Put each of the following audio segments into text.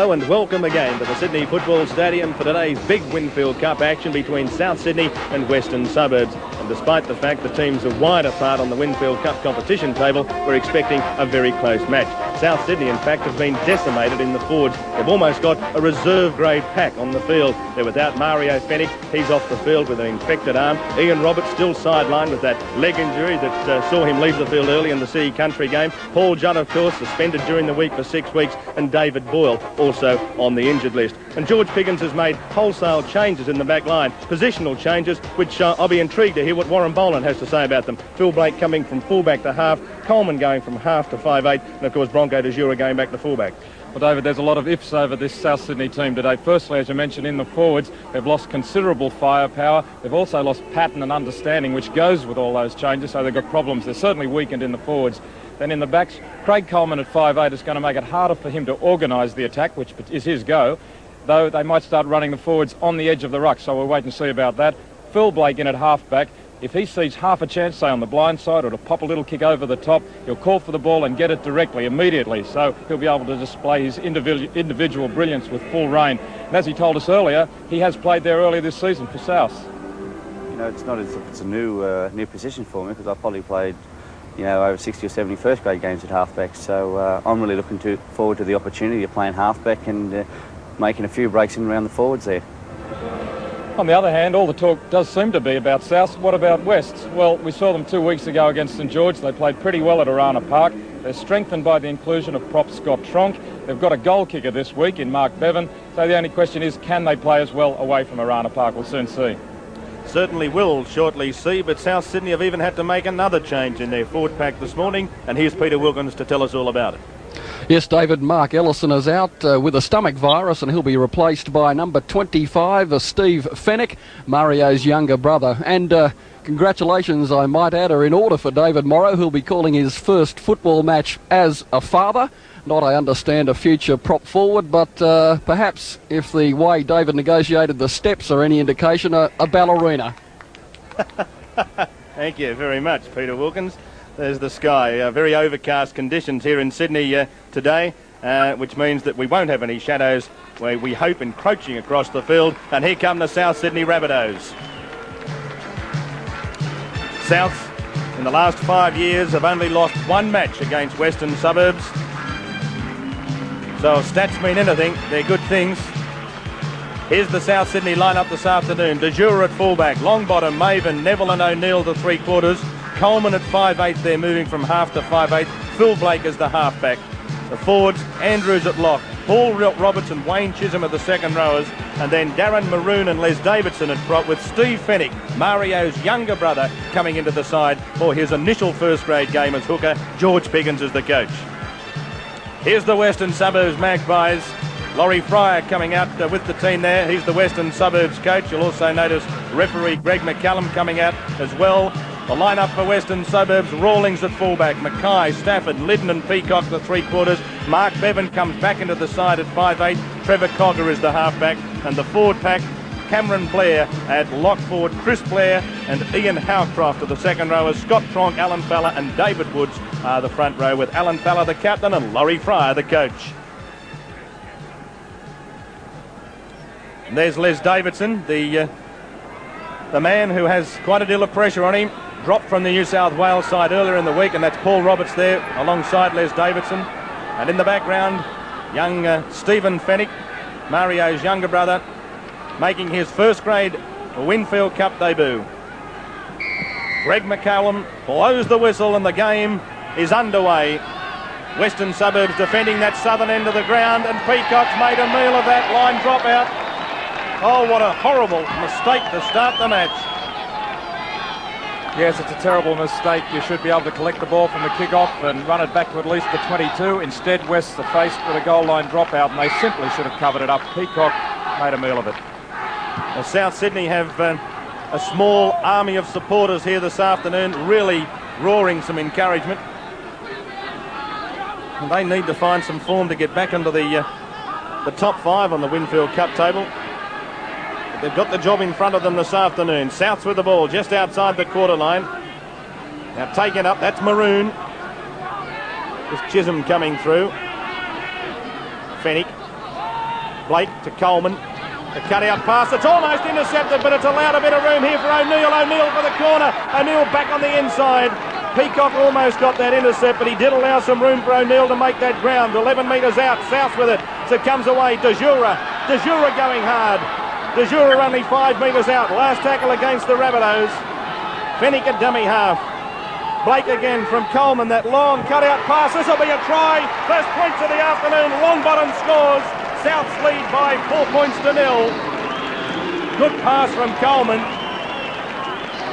Hello and welcome again to the Sydney Football Stadium for today's big Winfield Cup action between South Sydney and Western Suburbs. And despite the fact the teams are wide apart on the Winfield Cup competition table, we're expecting a very close match. South Sydney, in fact, has been decimated in the forwards. They've almost got a reserve-grade pack on the field. They're without Mario Fennick. He's off the field with an infected arm. Ian Roberts still sidelined with that leg injury that saw him leave the field early in the City Country game. Paul Judd, of course, suspended during the week for 6 weeks, and David Boyle also on the injured list. And George Piggins has made wholesale changes in the back line, positional changes, which I'll be intrigued to hear what Warren Boland has to say about them. Phil Blake coming from fullback to half, Coleman going from half to 5'8", and of course Bronco de Jura going back to fullback. Well, David, there's a lot of ifs over this South Sydney team today. Firstly, as you mentioned, in the forwards, they've lost considerable firepower. They've also lost pattern and understanding, which goes with all those changes, so they've got problems. They're certainly weakened in the forwards. Then in the backs, Craig Coleman at 5'8" is going to make it harder for him to organise the attack, which is his go, though they might start running the forwards on the edge of the ruck, so we'll wait and see about that. Phil Blake in at half-back. If he sees half a chance, say on the blind side, or to pop a little kick over the top, he'll call for the ball and get it directly, immediately. So he'll be able to display his individual brilliance with full rein. And as he told us earlier, he has played there earlier this season for South. You know, it's not as if it's a new position for me, because I probably played, you know, over 60 or 70 first grade games at halfback. So I'm really looking forward to the opportunity of playing halfback and making a few breaks in around the forwards there. On the other hand, all the talk does seem to be about South. What about Wests? Well, we saw them 2 weeks ago against St George. They played pretty well at Arana Park. They're strengthened by the inclusion of prop Scott Tronk. They've got a goal kicker this week in Mark Bevan. So the only question is, can they play as well away from Arana Park? We'll soon see. Certainly will shortly see, but South Sydney have even had to make another change in their forward pack this morning, and here's Peter Wilkins to tell us all about it. Yes, David, Mark Ellison is out with a stomach virus, and he'll be replaced by number 25, Steve Fennick, Mario's younger brother. And congratulations, I might add, are in order for David Morrow, who'll be calling his first football match as a father. Not, I understand, a future prop forward, but perhaps, if the way David negotiated the steps are any indication, a ballerina. Thank you very much, Peter Wilkins. There's the sky. Very overcast conditions here in Sydney today, which means that we won't have any shadows, where we hope, encroaching across the field. And here come the South Sydney Rabbitohs. South, in the last 5 years, have only lost one match against Western Suburbs. So if stats mean anything, they're good things. Here's the South Sydney lineup this afternoon. De Jura at fullback, Longbottom, Maven, Neville and O'Neill to 3/4. Coleman at 5'8", they're moving from half to 5'8". Phil Blake is the halfback. The forwards, Andrews at lock, Paul Roberts and Wayne Chisholm are the second rowers, and then Darren Maroon and Les Davidson at prop, with Steve Fennick, Mario's younger brother, coming into the side for his initial first grade game as hooker. George Piggins is the coach. Here's the Western Suburbs Magpies. Laurie Fryer coming out with the team there. He's the Western Suburbs coach. You'll also notice referee Greg McCallum coming out as well. The lineup for Western Suburbs: Rawlings at fullback, Mackay, Stafford, Liddon and Peacock the 3/4. Mark Bevan comes back into the side at 5'8". Trevor Cogger is the halfback. And the forward pack: Cameron Blair at lock forward, Chris Blair and Ian Howcroft are the second rowers. Scott Tronk, Alan Fowler and David Woods are the front row, with Alan Fowler the captain and Laurie Fryer the coach. And there's Les Davidson, the man who has quite a deal of pressure on him. Dropped from the New South Wales side earlier in the week, and that's Paul Roberts there alongside Les Davidson. And in the background, young Stephen Fennick, Mario's younger brother, making his first grade Winfield Cup debut. Greg McCallum blows the whistle and the game is underway. Western Suburbs defending that southern end of the ground, and Peacock's made a meal of that line dropout. Oh, what a horrible mistake to start the match. Yes, it's a terrible mistake. You should be able to collect the ball from the kick-off and run it back to at least the 22. Instead, Wests are faced with a goal line dropout, and they simply should have covered it up. Peacock made a meal of it. Well, South Sydney have a small army of supporters here this afternoon, really roaring some encouragement. And they need to find some form to get back into the top 5 on the Winfield Cup table. They've got the job in front of them this afternoon. Souths with the ball just outside the quarter line. Now taken up, that's Maroon. Just Chisholm coming through. Fennick Blake to Coleman. The cut-out pass, it's almost intercepted, but it's allowed a bit of room here for O'Neill. O'Neill for the corner. O'Neill back on the inside. Peacock almost got that intercept, but he did allow some room for O'Neill to make that ground. 11 metres out, South with it. So it comes away. De Jura going hard. De Jura only 5 metres out. Last tackle against the Rabbitohs. Fennick at dummy half. Blake again from Coleman. That long cut-out pass. This will be a try. First points of the afternoon. Longbottom scores. South's lead by 4 points to 0. Good pass from Coleman.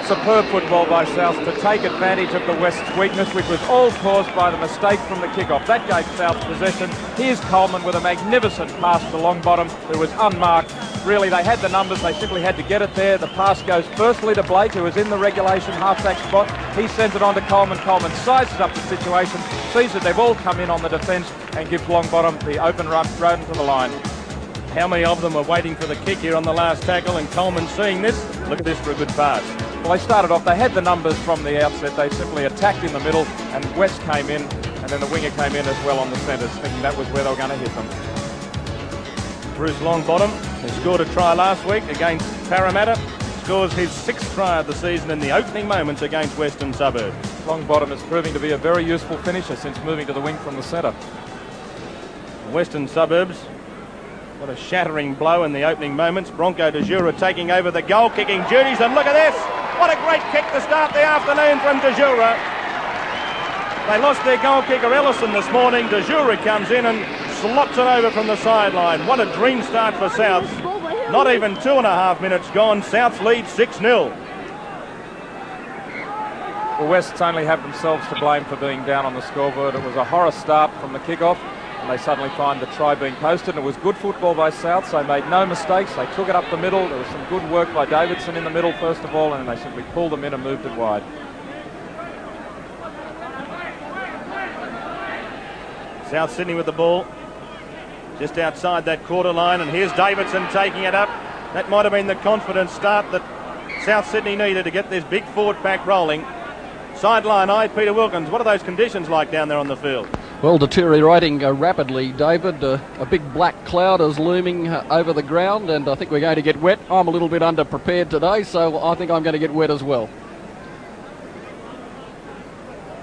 Superb football by South to take advantage of the West's weakness, which was all caused by the mistake from the kick-off. That gave South possession. Here's Coleman with a magnificent pass to Longbottom, who was unmarked. Really, they had the numbers, they simply had to get it there. The pass goes firstly to Blake, who is in the regulation half-back spot. He sends it on to Coleman. Coleman sizes up the situation, sees that they've all come in on the defence, and gives Longbottom the open run to the line. How many of them were waiting for the kick here on the last tackle, and Coleman seeing this? Look at this for a good pass. Well, they started off, they had the numbers from the outset. They simply attacked in the middle, and West came in, and then the winger came in as well on the centres, thinking that was where they were going to hit them. Bruce Longbottom, who scored a try last week against Parramatta, scores his 6th try of the season in the opening moments against Western Suburbs. Longbottom is proving to be a very useful finisher since moving to the wing from the centre. Western Suburbs, what a shattering blow in the opening moments. Bronco De Jura taking over the goal-kicking duties, and look at this! What a great kick to start the afternoon from De Jura. They lost their goal kicker Ellison this morning. De Jura comes in and slots it over from the sideline. What a dream start for South. Not even 2.5 minutes gone. South's lead 6-0. Well, West only have themselves to blame for being down on the scoreboard. It was a horror start from the kick-off, and they suddenly find the try being posted. And it was good football by South, so they made no mistakes. They took it up the middle. There was some good work by Davidson in the middle first of all, and they simply pulled them in and moved it wide. South Sydney with the ball just outside that quarter line, and here's Davidson taking it up. That might have been the confident start that South Sydney needed to get this big forward pack rolling. Sideline eye, Peter Wilkins. What are those conditions like down there on the field? Well, deteriorating rapidly, David. A big black cloud is looming over the ground, and I think we're going to get wet. I'm a little bit underprepared today, so I think I'm going to get wet as well.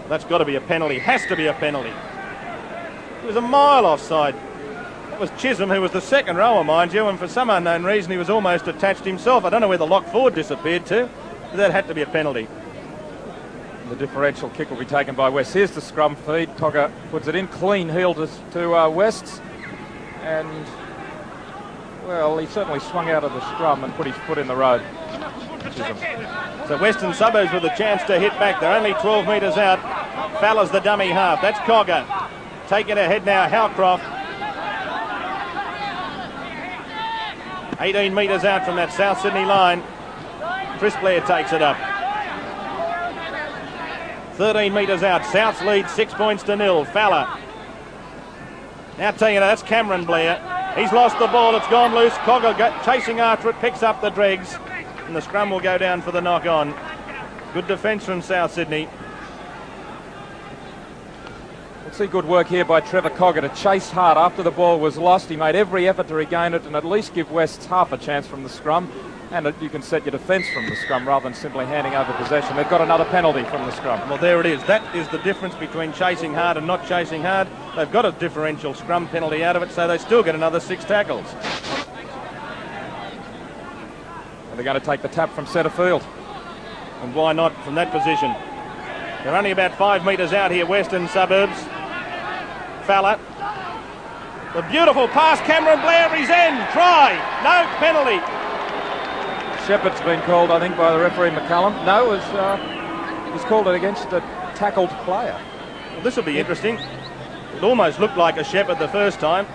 That's got to be a penalty. Has to be a penalty. He was a mile offside. That was Chisholm, who was the second rower, mind you, and for some unknown reason he was almost attached himself. I don't know where the lock forward disappeared to, but that had to be a penalty. The differential kick will be taken by West. Here's the scrum feed. Cogger puts it in clean heel to West, and well, he certainly swung out of the scrum and put his foot in the road. Chisholm. So Western Suburbs with a chance to hit back. They're only 12 metres out. Falla's the dummy half. That's Cogger. Taking ahead now, Howcroft. 18 metres out from that South Sydney line. Chris Blair takes it up. 13 metres out. South's lead 6 points to 0. Falla. Now taking it, that's Cameron Blair. He's lost the ball, it's gone loose. Cogger chasing after it, picks up the dregs. And the scrum will go down for the knock-on. Good defence from South Sydney. See good work here by Trevor Cogger to chase hard after the ball was lost. He made every effort to regain it and at least give West half a chance from the scrum. And you can set your defence from the scrum rather than simply handing over possession. They've got another penalty from the scrum. Well, there it is. That is the difference between chasing hard and not chasing hard. They've got a differential scrum penalty out of it, so they still get another 6 tackles. And they're going to take the tap from centre field. And why not from that position? They're only about 5 metres out here, Western Suburbs. Falla. The beautiful pass, Cameron Blair, he's in. Try. No penalty. Shepherd's been called, I think, by the referee McCullum. No, he's called it against a tackled player. Well, this will be interesting. It almost looked like a Shepherd the first time.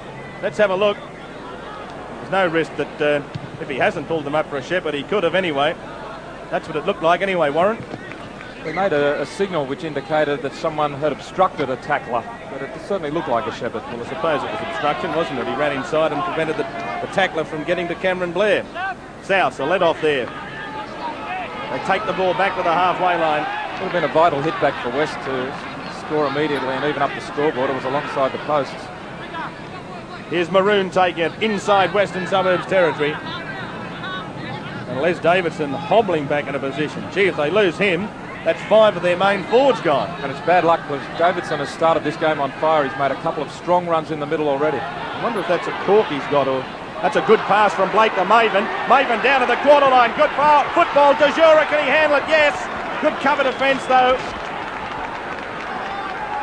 Let's have a look. There's no risk that if he hasn't pulled them up for a Shepherd, he could have anyway. That's what it looked like anyway, Warren. They made a signal which indicated that someone had obstructed a tackler, but it certainly looked like a Shepherd. Well, I suppose it was obstruction, wasn't it? He ran inside and prevented the tackler from getting to Cameron Blair. South, so let off there. They take the ball back to the halfway line. It would have been a vital hit back for West to score immediately and even up the scoreboard. It was alongside the posts. Here's Maroon taking it inside Western Suburbs territory. And Les Davidson hobbling back into position. Gee, if they lose him, that's 5 of their main forwards gone. And it's bad luck because Davidson has started this game on fire. He's made a couple of strong runs in the middle already. I wonder if that's a cork he's got, or that's a good pass from Blake to Maven. Maven down to the quarter line. Good football. De Jura, can he handle it? Yes. Good cover defence though.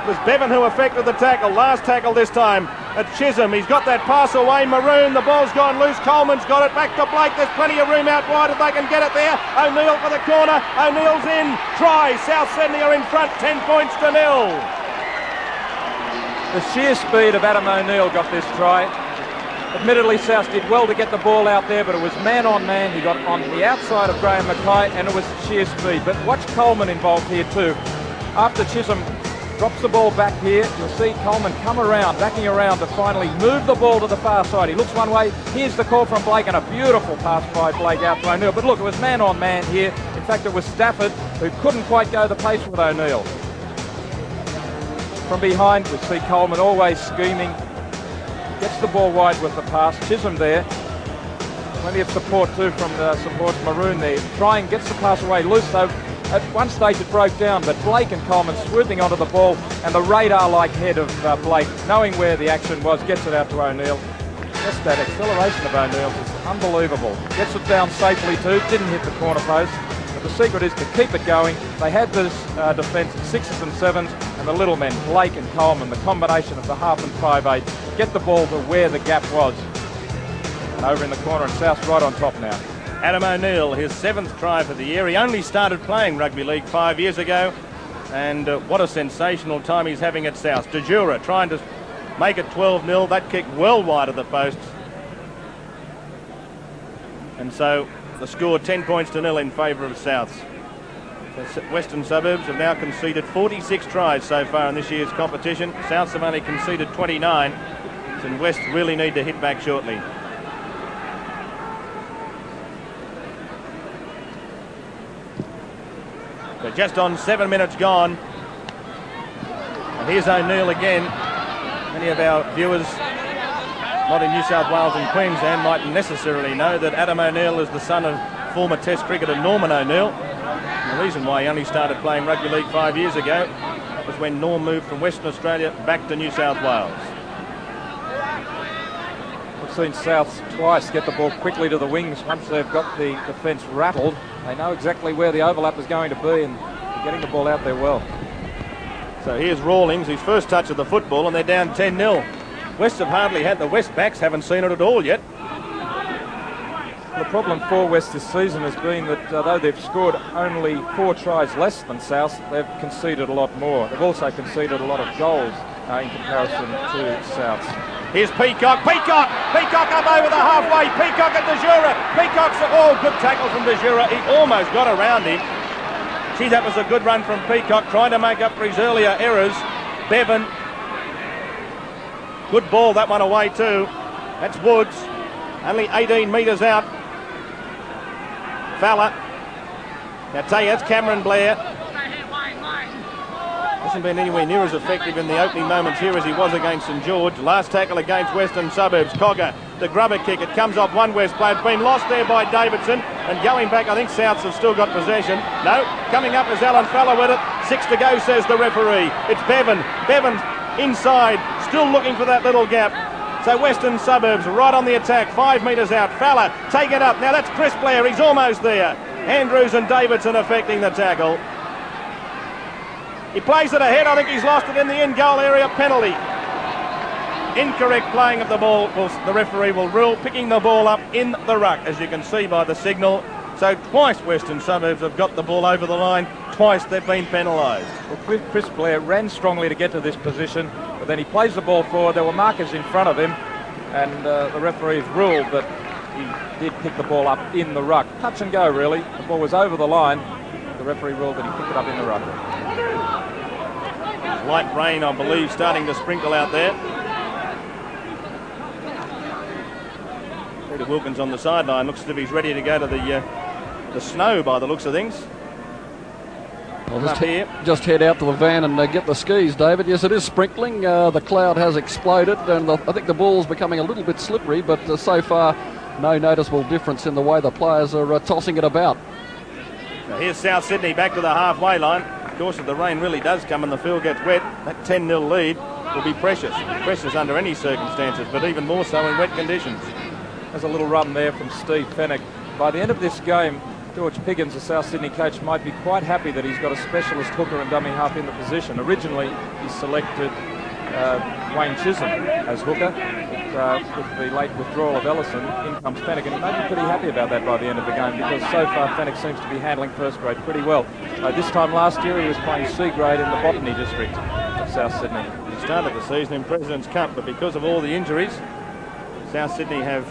It was Bevan who effected the tackle. Last tackle this time at Chisholm. He's got that pass away. Maroon, the ball's gone loose. Coleman's got it. Back to Blake. There's plenty of room out wide if they can get it there. O'Neill for the corner. O'Neill's in. Try. South Sydney are in front. 10 points to 0. The sheer speed of Adam O'Neill got this try. Admittedly, South did well to get the ball out there, but it was man on man. He got on the outside of Graham Mackay, and it was sheer speed. But watch Coleman involved here too. After Chisholm drops the ball back here, you'll see Coleman come around, backing around to finally move the ball to the far side. He looks one way. Here's the call from Blake, and a beautiful pass by Blake out to O'Neill. But look, it was man on man here. In fact, it was Stafford who couldn't quite go the pace with O'Neill. From behind, we see Coleman always scheming. Gets the ball wide with the pass. Chisholm there. Plenty of support too from the supports. Maroon there. Trying, gets the pass away loose though. At one stage it broke down, but Blake and Coleman swooping onto the ball, and the radar-like head of Blake, knowing where the action was, gets it out to O'Neill. Just that acceleration of O'Neill's is unbelievable. Gets it down safely too. Didn't hit the corner post. But the secret is to keep it going. They had this defence at 6s and 7s, and the little men, Blake and Coleman, the combination of the half and 5/8, get the ball to where the gap was. And over in the corner, and South's right on top now. Adam O'Neill, his 7th try for the year. He only started playing rugby league 5 years ago, and what a sensational time he's having at South. De Jura trying to make it 12-0. That kick well wide of the posts. And so the score 10 points to 0 in favour of Souths. The Western Suburbs have now conceded 46 tries so far in this year's competition. Souths have only conceded 29, and West really need to hit back shortly. So just on 7 minutes gone. And here's O'Neill again. Many of our viewers not in New South Wales and Queensland mightn't necessarily know that Adam O'Neill is the son of former Test cricketer Norman O'Neill. And the reason why he only started playing rugby league 5 years ago was when Norm moved from Western Australia back to New South Wales. We've seen South twice get the ball quickly to the wings. Once they've got the defence rattled, they know exactly where the overlap is going to be, and they're getting the ball out there well. So here's Rawlings, his first touch of the football, and they're down 10-0. West have hardly had the West backs, haven't seen it at all yet. The problem for West this season has been that though they've scored only 4 tries less than South, they've conceded a lot more. They've also conceded a lot of goals in comparison to South. Here's Peacock. Peacock up over the halfway. Peacock at De Jura. Peacock's good tackle from De Jura. He almost got around him. Gee, that was a good run from Peacock, trying to make up for his earlier errors. Bevan. Good ball, that one away too. That's Woods. Only 18 metres out. Fowler. Now tell you, that's Cameron Blair. Hasn't been anywhere near as effective in the opening moments here as he was against St George. Last tackle against Western Suburbs. Cogger, the grubber kick. It comes off one West player. It's been lost there by Davidson. And going back, I think Souths have still got possession. No, coming up is Alan Fowler with it. 6 to go, says the referee. It's Bevan. Bevan inside, still looking for that little gap. So Western Suburbs right on the attack, 5 metres out. Fowler, take it up. Now that's Chris Blair, he's almost there. Andrews and Davidson affecting the tackle. He plays it ahead, I think he's lost it in the in-goal area, penalty. Incorrect playing of the ball, the referee will rule, picking the ball up in the ruck, as you can see by the signal. So twice Western Suburbs have got the ball over the line, twice they've been penalised. Well, Chris Blair ran strongly to get to this position, but then he plays the ball forward. There were markers in front of him, and the referees ruled that he did pick the ball up in the ruck. Touch and go, really. The ball was over the line. The referee ruled that he picked it up in the ruck. Light rain, I believe, starting to sprinkle out there. Peter Wilkins on the sideline. Looks as if he's ready to go to the snow by the looks of things. I'll Up here. just head out to the van and get the skis, David. Yes, it is sprinkling. The cloud has exploded, and I think the ball's becoming a little bit slippery, but so far no noticeable difference in the way the players are tossing it about. Now here's South Sydney back to the halfway line. Of course, if the rain really does come and the field gets wet, that 10-0 lead will be precious. Precious under any circumstances, but even more so in wet conditions. There's a little run there from Steve Fennick. By the end of this game, George Piggins, the South Sydney coach, might be quite happy that he's got a specialist hooker and dummy half in the position. Originally, he selected Wayne Chisholm as hooker. With the late withdrawal of Ellison, in comes Fennick, and he may be pretty happy about that by the end of the game, because so far Fennick seems to be handling first grade pretty well. This time last year, he was playing C grade in the Botany district of South Sydney. He started the season in President's Cup, but because of all the injuries, South Sydney have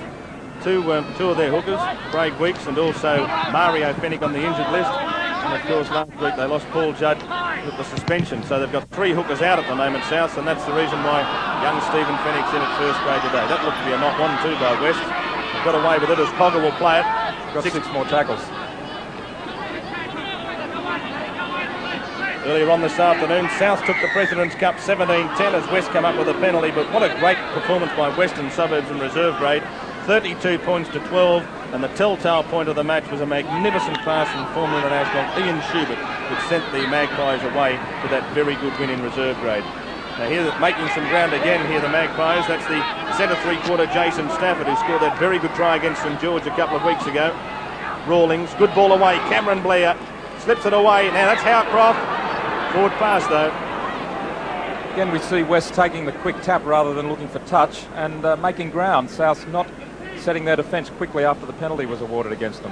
two of their hookers, Craig Weeks and also Mario Fennick, on the injured list. And of course last week they lost Paul Judd with the suspension, so they've got 3 hookers out at the moment, South, and that's the reason why young Stephen Fennick's in at first grade today. That looked to be a not 1-2 by West. They've got away with it as Cogger will play it. Got 6 more tackles. Earlier on this afternoon, South took the President's Cup 17-10 as West come up with a penalty, but what a great performance by Western Suburbs in reserve grade. 32 points to 12, and the telltale point of the match was a magnificent pass from former international Ian Schubert, which sent the Magpies away to that very good win in reserve grade. Now here, making some ground again here, the Magpies. That's the centre 3-quarter Jason Stafford, who scored that very good try against St George a couple of weeks ago. Rawlings, good ball away. Cameron Blair slips it away. Now that's Howcroft. Forward pass though. Again, we see West taking the quick tap rather than looking for touch and making ground. South not setting their defence quickly after the penalty was awarded against them.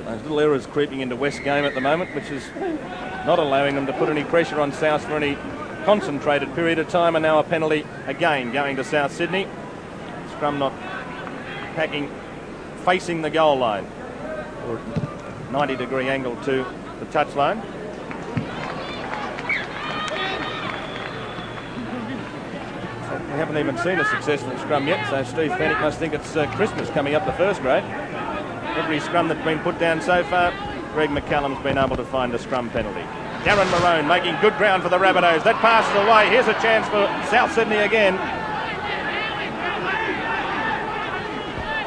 Those little errors creeping into West's game at the moment, which is not allowing them to put any pressure on South for any concentrated period of time, and now a penalty again going to South Sydney. Scrum not packing, facing the goal line, or 90-degree angle to the touchline. We haven't even seen a successful scrum yet, so Steve Fennick must think it's Christmas coming up the first grade. Every scrum that's been put down so far, Greg McCallum's been able to find a scrum penalty. Darren Marone making good ground for the Rabbitohs. That passes away. Here's a chance for South Sydney again.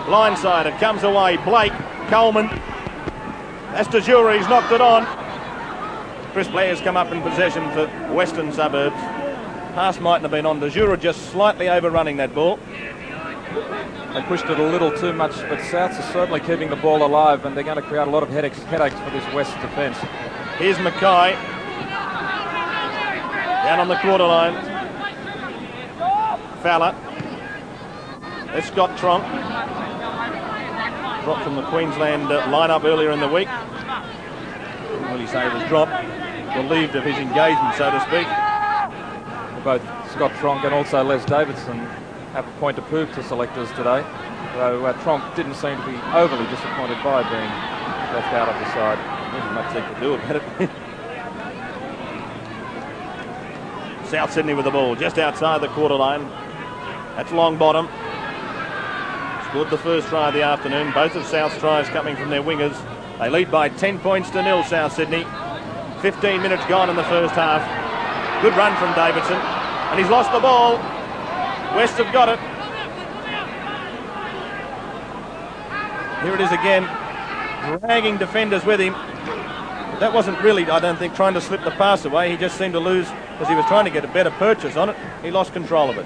Blindsided, comes away. Blake, Coleman. That's De Jure, he's knocked it on. Chris Blair's come up in possession for Western Suburbs. Pass mightn't have been on. De Jure just slightly overrunning that ball. They pushed it a little too much, but Souths are certainly keeping the ball alive, and they're going to create a lot of headaches for this West defence. Here's Mackay. Down on the quarter line. Fowler. There's Scott Tronk. Dropped from the Queensland lineup earlier in the week. Didn't really say it was dropped. Relieved of his engagement, so to speak. Both Scott Tronk and also Les Davidson have a point to prove to selectors today, though Tronk didn't seem to be overly disappointed by being left out of the side. There's much they could do about it. South Sydney with the ball just outside the quarter line. That's Longbottom. Scored the first try of the afternoon. Both of South's tries coming from their wingers. They lead by 10 points to 0, South Sydney. 15 minutes gone in the first half. Good run from Davidson, and he's lost the ball. West have got it. Here it is again, dragging defenders with him. But that wasn't really, I don't think, trying to slip the pass away. He just seemed to lose as he was trying to get a better purchase on it. He lost control of it.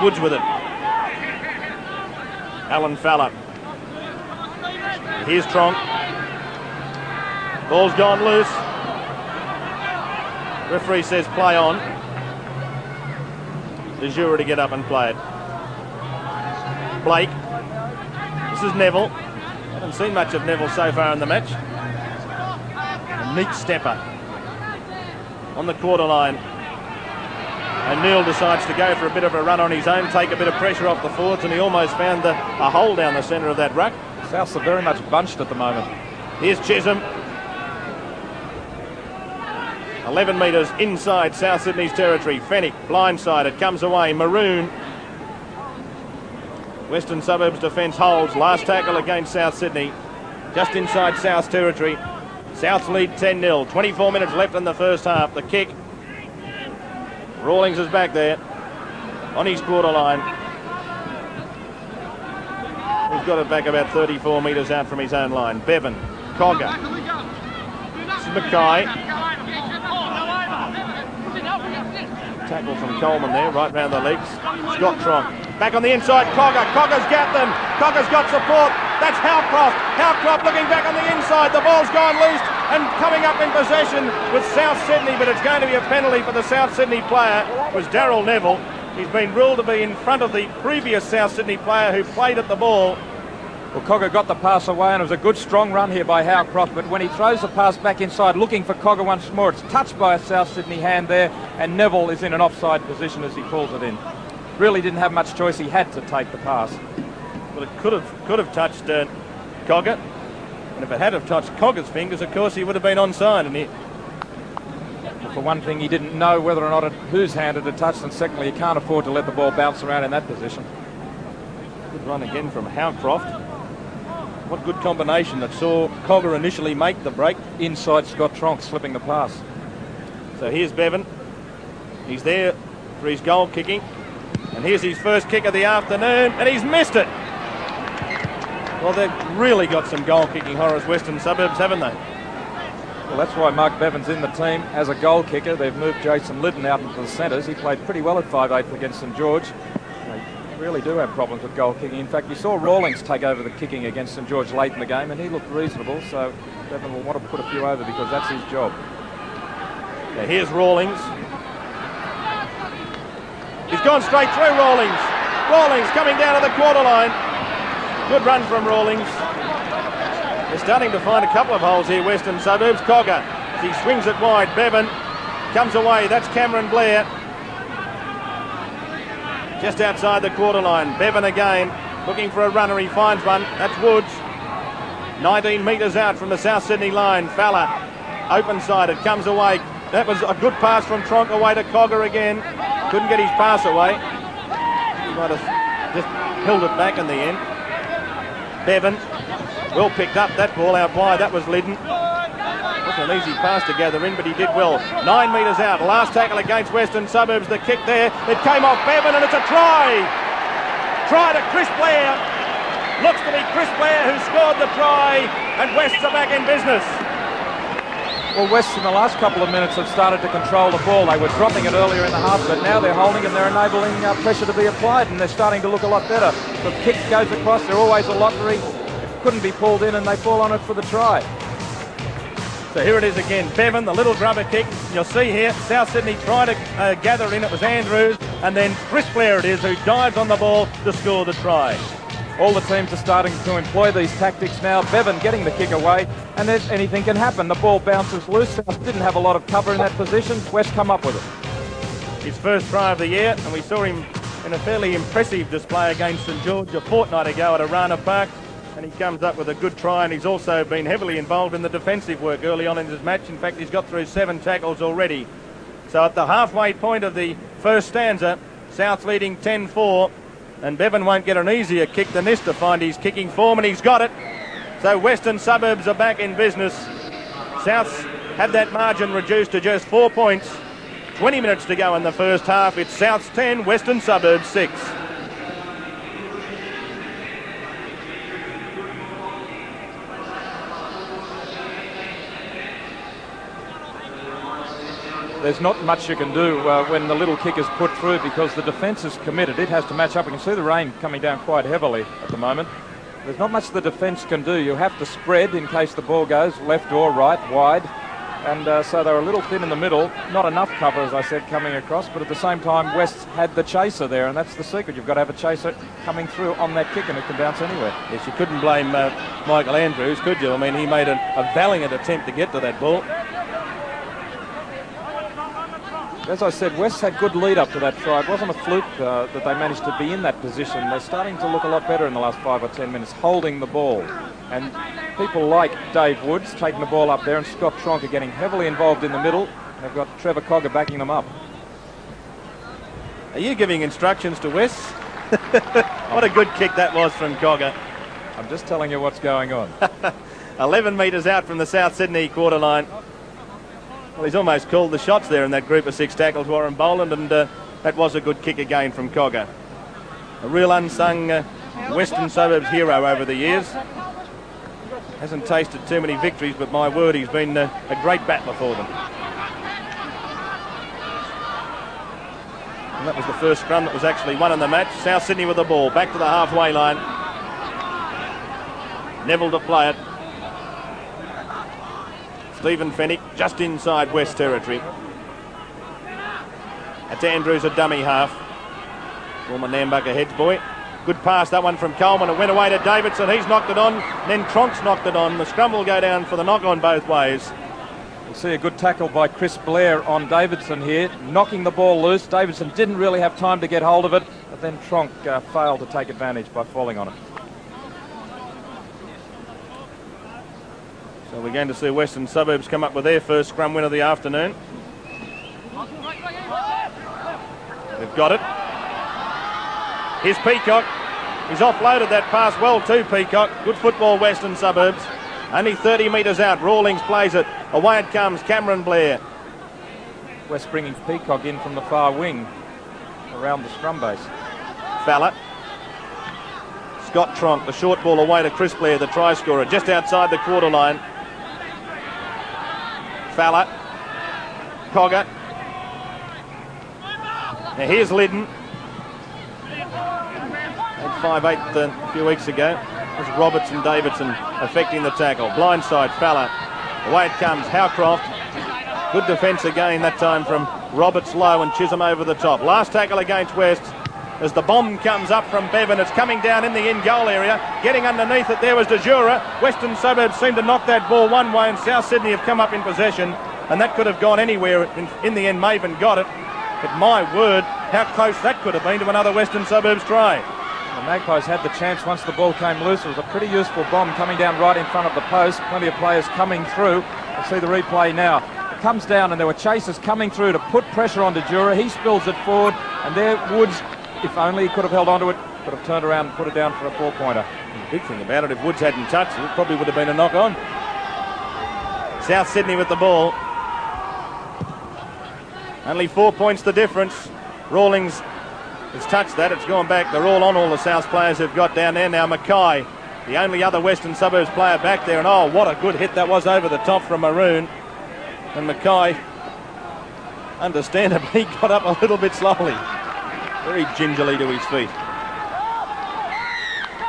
Woods with it. Alan Fowler. Here's Tronk. Ball's gone loose. Referee says play on. De Jure to get up and play it. Blake. This is Neville. Haven't seen much of Neville so far in the match. A neat stepper. On the quarter line. O'Neill decides to go for a bit of a run on his own, take a bit of pressure off the forwards, and he almost found a hole down the centre of that ruck. Souths are very much bunched at the moment. Here's Chisholm. 11 metres inside South Sydney's territory. Fennick, blindsided, comes away. Maroon. Western Suburbs defence holds. Last tackle against South Sydney. just inside South's territory. South's lead 10-0. 24 minutes left in the first half. The kick. Rawlings is back there on his borderline. He's got it back about 34 metres out from his own line. Bevan, Cogger. This is Mackay. Tackle from Coleman there, right round the legs. Scott Tronk. Back on the inside, Cogger. Cogger's got them. Cogger's got support. That's Howcroft. Howcroft looking back on the inside. The ball's gone loose and coming up in possession with South Sydney, but it's going to be a penalty for the South Sydney player. It was Darryl Neville. He's been ruled to be in front of the previous South Sydney player who played at the ball. Well, Cogger got the pass away, and it was a good strong run here by Howcroft, but when he throws the pass back inside looking for Cogger once more, it's touched by a South Sydney hand there, and Neville is in an offside position as he pulls it in. Really didn't have much choice. He had to take the pass. Well, it could have touched Cogger, and if it had have touched Cogger's fingers, of course, he would have been onside. And For one thing, he didn't know whether or not whose hand it had touched, and secondly, he can't afford to let the ball bounce around in that position. Good run again from Howcroft. What good combination that saw Cogger initially make the break. Inside Scott Tronk slipping the pass. So here's Bevan. He's there for his goal kicking. And here's his first kick of the afternoon, and he's missed it. Well, they've really got some goal kicking horrors, Western Suburbs, haven't they? Well, that's why Mark Bevan's in the team as a goal kicker. They've moved Jason Liddon out into the centres. He played pretty well at 5'8" against St George. They really do have problems with goal kicking. In fact, we saw Rawlings take over the kicking against St George late in the game, and he looked reasonable, so Bevan will want to put a few over because that's his job. Now here's Rawlings. He's gone straight through Rawlings. Rawlings coming down to the quarter line. Good run from Rawlings. They're starting to find a couple of holes here, Western Suburbs. Cogger, he swings it wide. Bevan comes away. That's Cameron Blair. Just outside the quarter line. Bevan again, looking for a runner. He finds one. That's Woods. 19 metres out from the South Sydney line. Fowler, open-sided, comes away. That was a good pass from Tronk away to Cogger again. Couldn't get his pass away. He might have just held it back in the end. Bevan, well picked up that ball out wide. That was Liddon. Wasn't an easy pass to gather in, but he did well. 9 metres out. Last tackle against Western Suburbs. The kick there. It came off Bevan, and it's a try. Try to Chris Blair. Looks to be Chris Blair who scored the try, and Wests are back in business. Well, Wests in the last couple of minutes have started to control the ball. They were dropping it earlier in the half, but now they're holding and they're enabling pressure to be applied, and they're starting to look a lot better. The kick goes across. They're always a lottery. It couldn't be pulled in, and they fall on it for the try. So here it is again. Bevan, the little grubber kick. You'll see here, South Sydney trying to gather in. It was Andrews, and then Chris Blair it is who dives on the ball to score the try. All the teams are starting to employ these tactics now. Bevan getting the kick away, and then anything can happen. The ball bounces loose. South didn't have a lot of cover in that position. West come up with it. His first try of the year, and we saw him in a fairly impressive display against St George a fortnight ago at Arana Park, and he comes up with a good try, and he's also been heavily involved in the defensive work early on in his match. In fact, he's got through 7 tackles already. So at the halfway point of the first stanza, South leading 10-4. And Bevan won't get an easier kick than this to find his kicking form, and he's got it. So Western Suburbs are back in business. South's had that margin reduced to just 4 points. 20 minutes to go in the first half. It's South's 10, Western Suburbs 6. There's not much you can do when the little kick is put through because the defence is committed. It has to match up. You can see the rain coming down quite heavily at the moment. There's not much the defence can do. You have to spread in case the ball goes left or right, wide. And so they're a little thin in the middle. Not enough cover, as I said, coming across. But at the same time, West had the chaser there, and that's the secret. You've got to have a chaser coming through on that kick, and it can bounce anywhere. Yes, you couldn't blame Michael Andrews, could you? I mean, he made a valiant attempt to get to that ball. As I said, West had good lead up to that try. It wasn't a fluke that they managed to be in that position. They're starting to look a lot better in the last 5 or 10 minutes, holding the ball. And people like Dave Woods taking the ball up there, and Scott Tronk are getting heavily involved in the middle. They've got Trevor Cogger backing them up. Are you giving instructions to West? What a good kick that was from Cogger. I'm just telling you what's going on. 11 metres out from the South Sydney quarter line. Well, he's almost called the shots there in that group of 6 tackles, Warren Boland, and that was a good kick again from Cogger. A real unsung Western Suburbs hero over the years. Hasn't tasted too many victories, but my word, he's been a great battler for them. And that was the first scrum that was actually won in the match. South Sydney with the ball, back to the halfway line. Neville to play it. Stephen Fennick just inside West Territory. That's Andrews, a dummy half. Former Nambucca heads boy. Good pass, that one from Coleman. It went away to Davidson. He's knocked it on. Then Tronk's knocked it on. The scrum will go down for the knock on both ways. We'll see a good tackle by Chris Blair on Davidson here, knocking the ball loose. Davidson didn't really have time to get hold of it, but then Tronk failed to take advantage by falling on it. So we're going to see Western Suburbs come up with their first scrum win of the afternoon. They've got it. Here's Peacock. He's offloaded that pass well to Peacock. Good football, Western Suburbs. Only 30 metres out. Rawlings plays it. Away it comes. Cameron Blair. West bringing Peacock in from the far wing around the scrum base. Falla. Scott Tronk. The short ball away to Chris Blair, the try scorer, just outside the quarter line. Falla. Cogger. Now here's Liddon. At 5'8" a few weeks ago. There's Roberts and Davidson affecting the tackle. Blindside, Falla. Away it comes, Howcroft. Good defence again, that time from Roberts low and Chisholm over the top. Last tackle against West. As the bomb comes up from Bevan, it's coming down in the in-goal area. Getting underneath it there was De Jura. Western Suburbs seem to knock that ball one way, and South Sydney have come up in possession, and that could have gone anywhere. In the end, Maven got it. But my word, how close that could have been to another Western Suburbs try. The Magpies had the chance once the ball came loose. It was a pretty useful bomb coming down right in front of the post. Plenty of players coming through. We'll see the replay now. It comes down and there were chasers coming through to put pressure on De Jura. He spills it forward, and there Woods, if only he could have held onto it, could have turned around and put it down for a 4-pointer. The big thing about it, if Woods hadn't touched it, it probably would have been a knock on. South Sydney with the ball. Only 4 points the difference. Rawlings has touched that. It's gone back. They're all on, all the South players have got down there. Now Mackay, the only other Western Suburbs player back there. And oh, what a good hit that was over the top from Maroon. And Mackay, understandably, got up a little bit slowly. Very gingerly to his feet.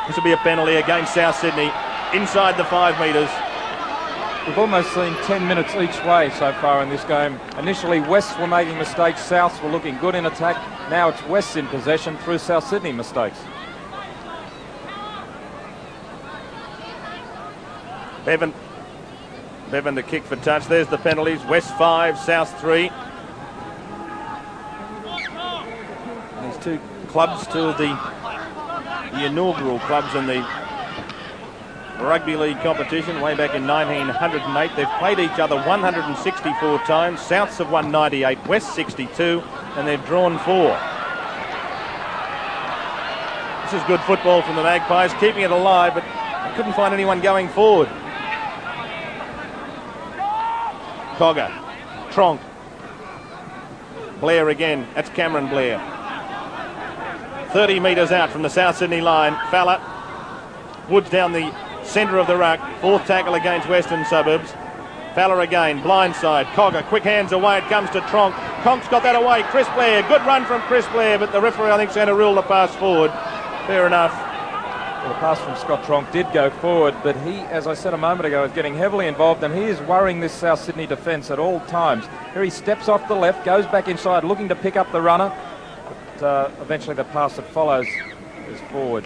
This will be a penalty against South Sydney inside the 5 metres. We've almost seen 10 minutes each way so far in this game. Initially, Wests were making mistakes. Souths were looking good in attack. Now it's Wests in possession through South Sydney mistakes. Bevan to kick for touch. There's the penalties. West 5, South 3. These two clubs, two of the inaugural clubs in the rugby league competition way back in 1908. They've played each other 164 times. Souths have won 98, West 62, and they've drawn 4. This is good football from the Magpies, keeping it alive, but I couldn't find anyone going forward. Cogger, Tronk, Blair again. That's Cameron Blair. 30 metres out from the South Sydney line. Falla. Woods down the centre of the ruck. 4th tackle against Western Suburbs. Falla again, blindside. Cogger, quick hands away. It comes to Tronk. Tronk's got that away. Chris Blair, good run from Chris Blair, but the referee, I think, is going to rule the pass forward. Fair enough. Well, the pass from Scott Tronk did go forward, but he, as I said a moment ago, is getting heavily involved, and he is worrying this South Sydney defence at all times. Here he steps off the left, goes back inside, looking to pick up the runner, but eventually the pass that follows is forward.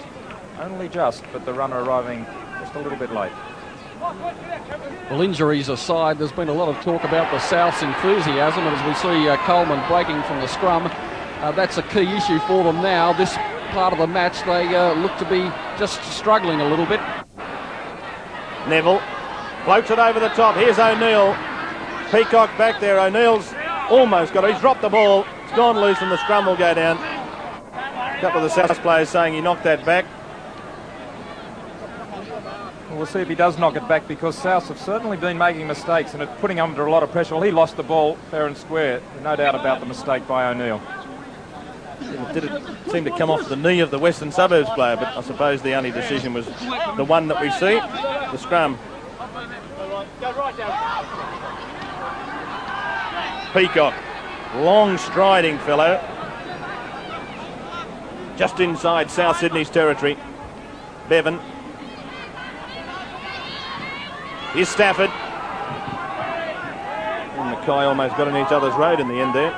Only just, but the runner arriving just a little bit late. Well, injuries aside, there's been a lot of talk about the South's enthusiasm, and as we see Coleman breaking from the scrum, that's a key issue for them now. This part of the match, they look to be just struggling a little bit. Neville floats it over the top. Here's O'Neill. Peacock back there. O'Neill's almost got it. He's dropped the ball. It's gone loose and the scrum will go down. A couple of the South players saying he knocked that back. We'll see if he does knock it back, because South have certainly been making mistakes and putting him under a lot of pressure. Well, he lost the ball fair and square. No doubt about the mistake by O'Neill. Did it seem to come off the knee of the Western Suburbs player, but I suppose the only decision was the one that we see, the scrum. Peacock, long striding fellow, just inside South Sydney's territory. Bevan. Here's Stafford. And Mackay almost got in each other's road in the end there.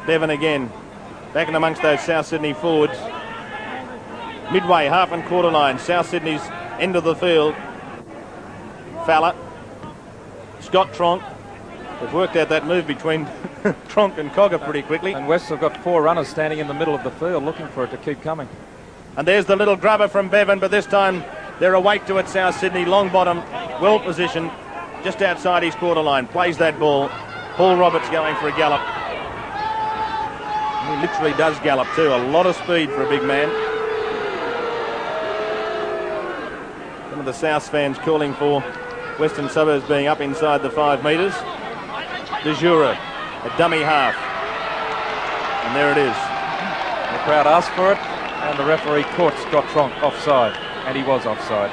Bevan again, back in amongst those South Sydney forwards. Midway, half and quarter line, South Sydney's end of the field. Fowler, Scott Tronk. They've worked out that move between Tronk and Cogger pretty quickly. And West have got 4 runners standing in the middle of the field looking for it to keep coming. And there's the little grubber from Bevan, but this time they're awake to it. South Sydney, long bottom, well positioned, just outside his quarter line. Plays that ball. Paul Roberts going for a gallop. He literally does gallop too. A lot of speed for a big man. Some of the South fans calling for Western Suburbs being up inside the 5 metres. De Jura, a dummy half. And there it is. The crowd asked for it, and the referee caught Scott Tronk offside. And he was offside.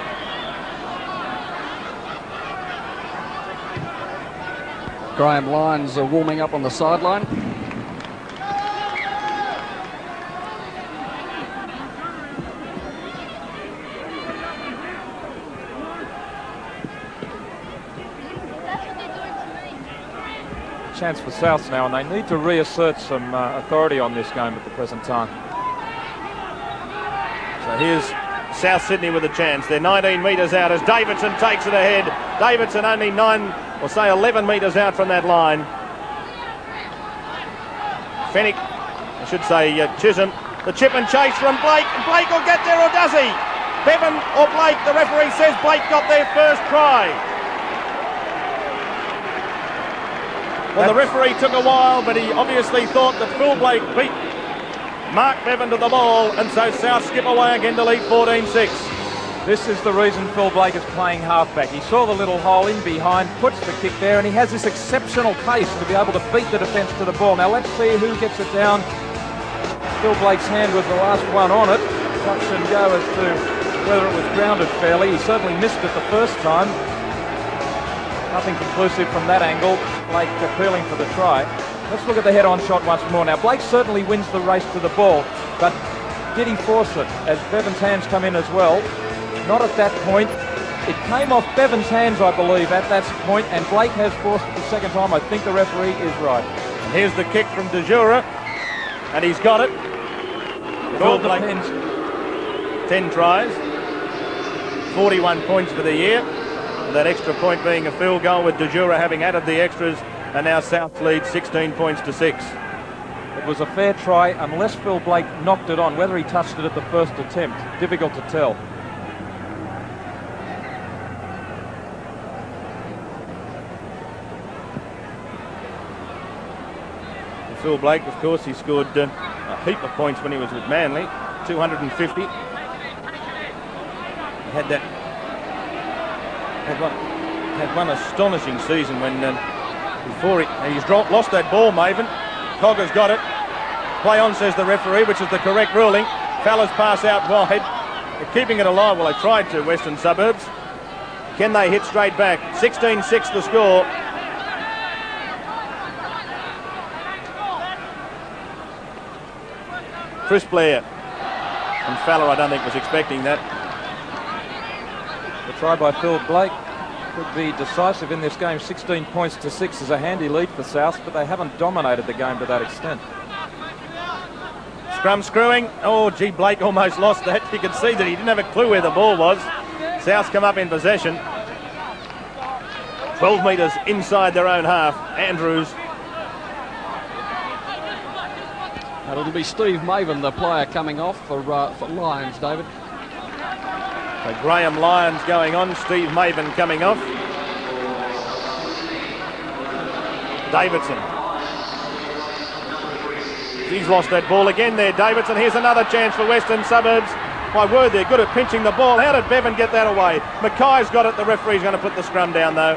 Graham Lyons warming up on the sideline. Chance for Souths now, and they need to reassert some authority on this game at the present time. So here's South Sydney with a chance. They're 19 metres out as Davidson takes it ahead. Davidson only 11 metres out from that line. Fennick, I should say Chisholm. The chip and chase from Blake. Blake will get there, or does he? Bevan or Blake? The referee says Blake got there first try. Well, the referee took a while, but he obviously thought that Phil Blake beat Mark Bevan to the ball, and so South skip away again to lead 14-6. This is the reason Phil Blake is playing halfback. He saw the little hole in behind, puts the kick there, and he has this exceptional pace to be able to beat the defence to the ball. Now let's see who gets it down. Phil Blake's hand was the last one on it. Touch and go as to whether it was grounded fairly. He certainly missed it the first time. Nothing conclusive from that angle. Blake appealing for the try. Let's look at the head-on shot once more. Now, Blake certainly wins the race to the ball, but did he force it as Bevan's hands come in as well? Not at that point. It came off Bevan's hands, I believe, at that point, and Blake has forced it the second time. I think the referee is right. And here's the kick from De Jura, and he's got it. It all depends. 10 tries, 41 points for the year. That extra point being a field goal, with De Jura having added the extras, and now South leads 16 points to 6. It was a fair try unless Phil Blake knocked it on. Whether he touched it at the first attempt, difficult to tell. And Phil Blake, of course, he scored a heap of points when he was with Manly, 250. He had one astonishing season when he's lost that ball, Maven. Cogger's got it. Play on, says the referee, which is the correct ruling. Fowler's pass out wide. They're keeping it alive. Well, they tried to, Western Suburbs. Can they hit straight back? 16-6 the score. Chris Blair. And Fowler, I don't think, was expecting that. The try by Phil Blake could be decisive in this game. 16 points to 6 is a handy lead for South, but they haven't dominated the game to that extent. Scrum screwing. Oh, gee, Blake almost lost that. You could see that he didn't have a clue where the ball was. South come up in possession. 12 metres inside their own half. Andrews. And it'll be Steve Maven, the player, coming off for Lions, David. So Graham Lyons going on, Steve Maven coming off. Davidson. He's lost that ball again there, Davidson. Here's another chance for Western Suburbs. My word, they're good at pinching the ball. How did Bevan get that away? Mackay's got it. The referee's going to put the scrum down, though.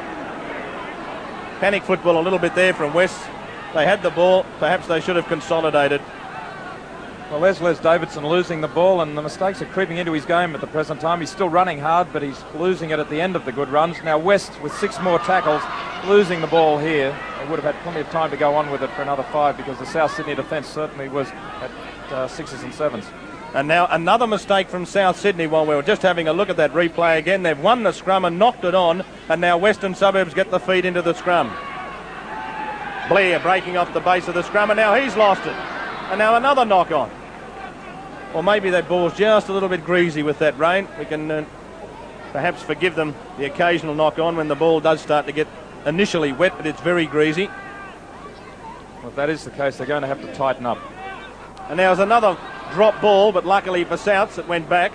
Panic football a little bit there from West. They had the ball. Perhaps they should have consolidated. Well, there's Les Davidson losing the ball, and the mistakes are creeping into his game at the present time. He's still running hard, but he's losing it at the end of the good runs. Now West, with 6 more tackles, losing the ball here. They would have had plenty of time to go on with it for another 5, because the South Sydney defence certainly was at 6s and 7s. And now another mistake from South Sydney while we were just having a look at that replay again. They've won the scrum and knocked it on, and now Western Suburbs get the feed into the scrum. Blair breaking off the base of the scrum, and now he's lost it. And now another knock on. Or maybe that ball's just a little bit greasy with that rain. We can perhaps forgive them the occasional knock on when the ball does start to get initially wet, but it's very greasy. Well, if that is the case, they're going to have to tighten up. And now there's another drop ball, but luckily for Souths it went back.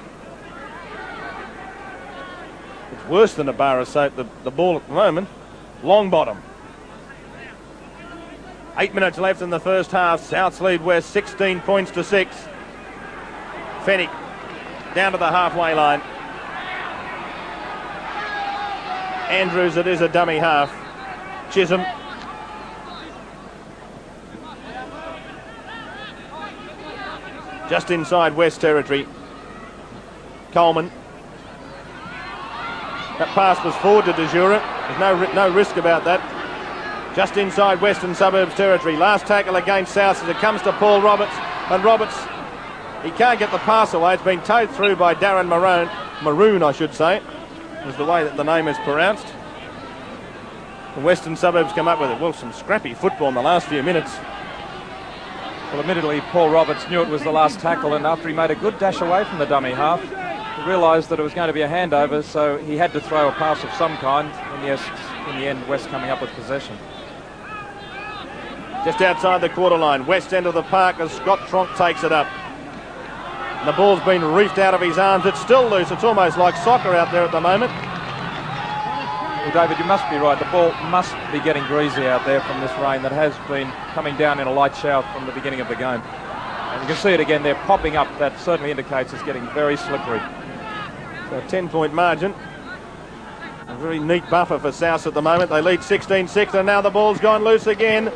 It's worse than a bar of soap, the ball at the moment. Long bottom. 8 minutes left in the first half. Souths lead West 16 points to 6. Fennick down to the halfway line. Andrews, it is a dummy half. Chisholm. Just inside West territory. Coleman. That pass was forward to De Jure. There's no risk about that. Just inside Western Suburbs territory. Last tackle against South as it comes to Paul Roberts. And Roberts, he can't get the pass away. It's been towed through by Darren Maroon, I should say, is the way that the name is pronounced. The Western Suburbs come up with it. Well, some scrappy football in the last few minutes. Well, admittedly, Paul Roberts knew it was the last tackle, and after he made a good dash away from the dummy half, he realised that it was going to be a handover, so he had to throw a pass of some kind. And yes, in the end, West coming up with possession. Just outside the quarter line, west end of the park as Scott Tronk takes it up. And the ball's been reefed out of his arms. It's still loose. It's almost like soccer out there at the moment. Well, David, you must be right. The ball must be getting greasy out there from this rain that has been coming down in a light shower from the beginning of the game. And you can see it again there popping up. That certainly indicates it's getting very slippery. So a 10-point margin. A very neat buffer for South at the moment. They lead 16-6, and now the ball's gone loose again.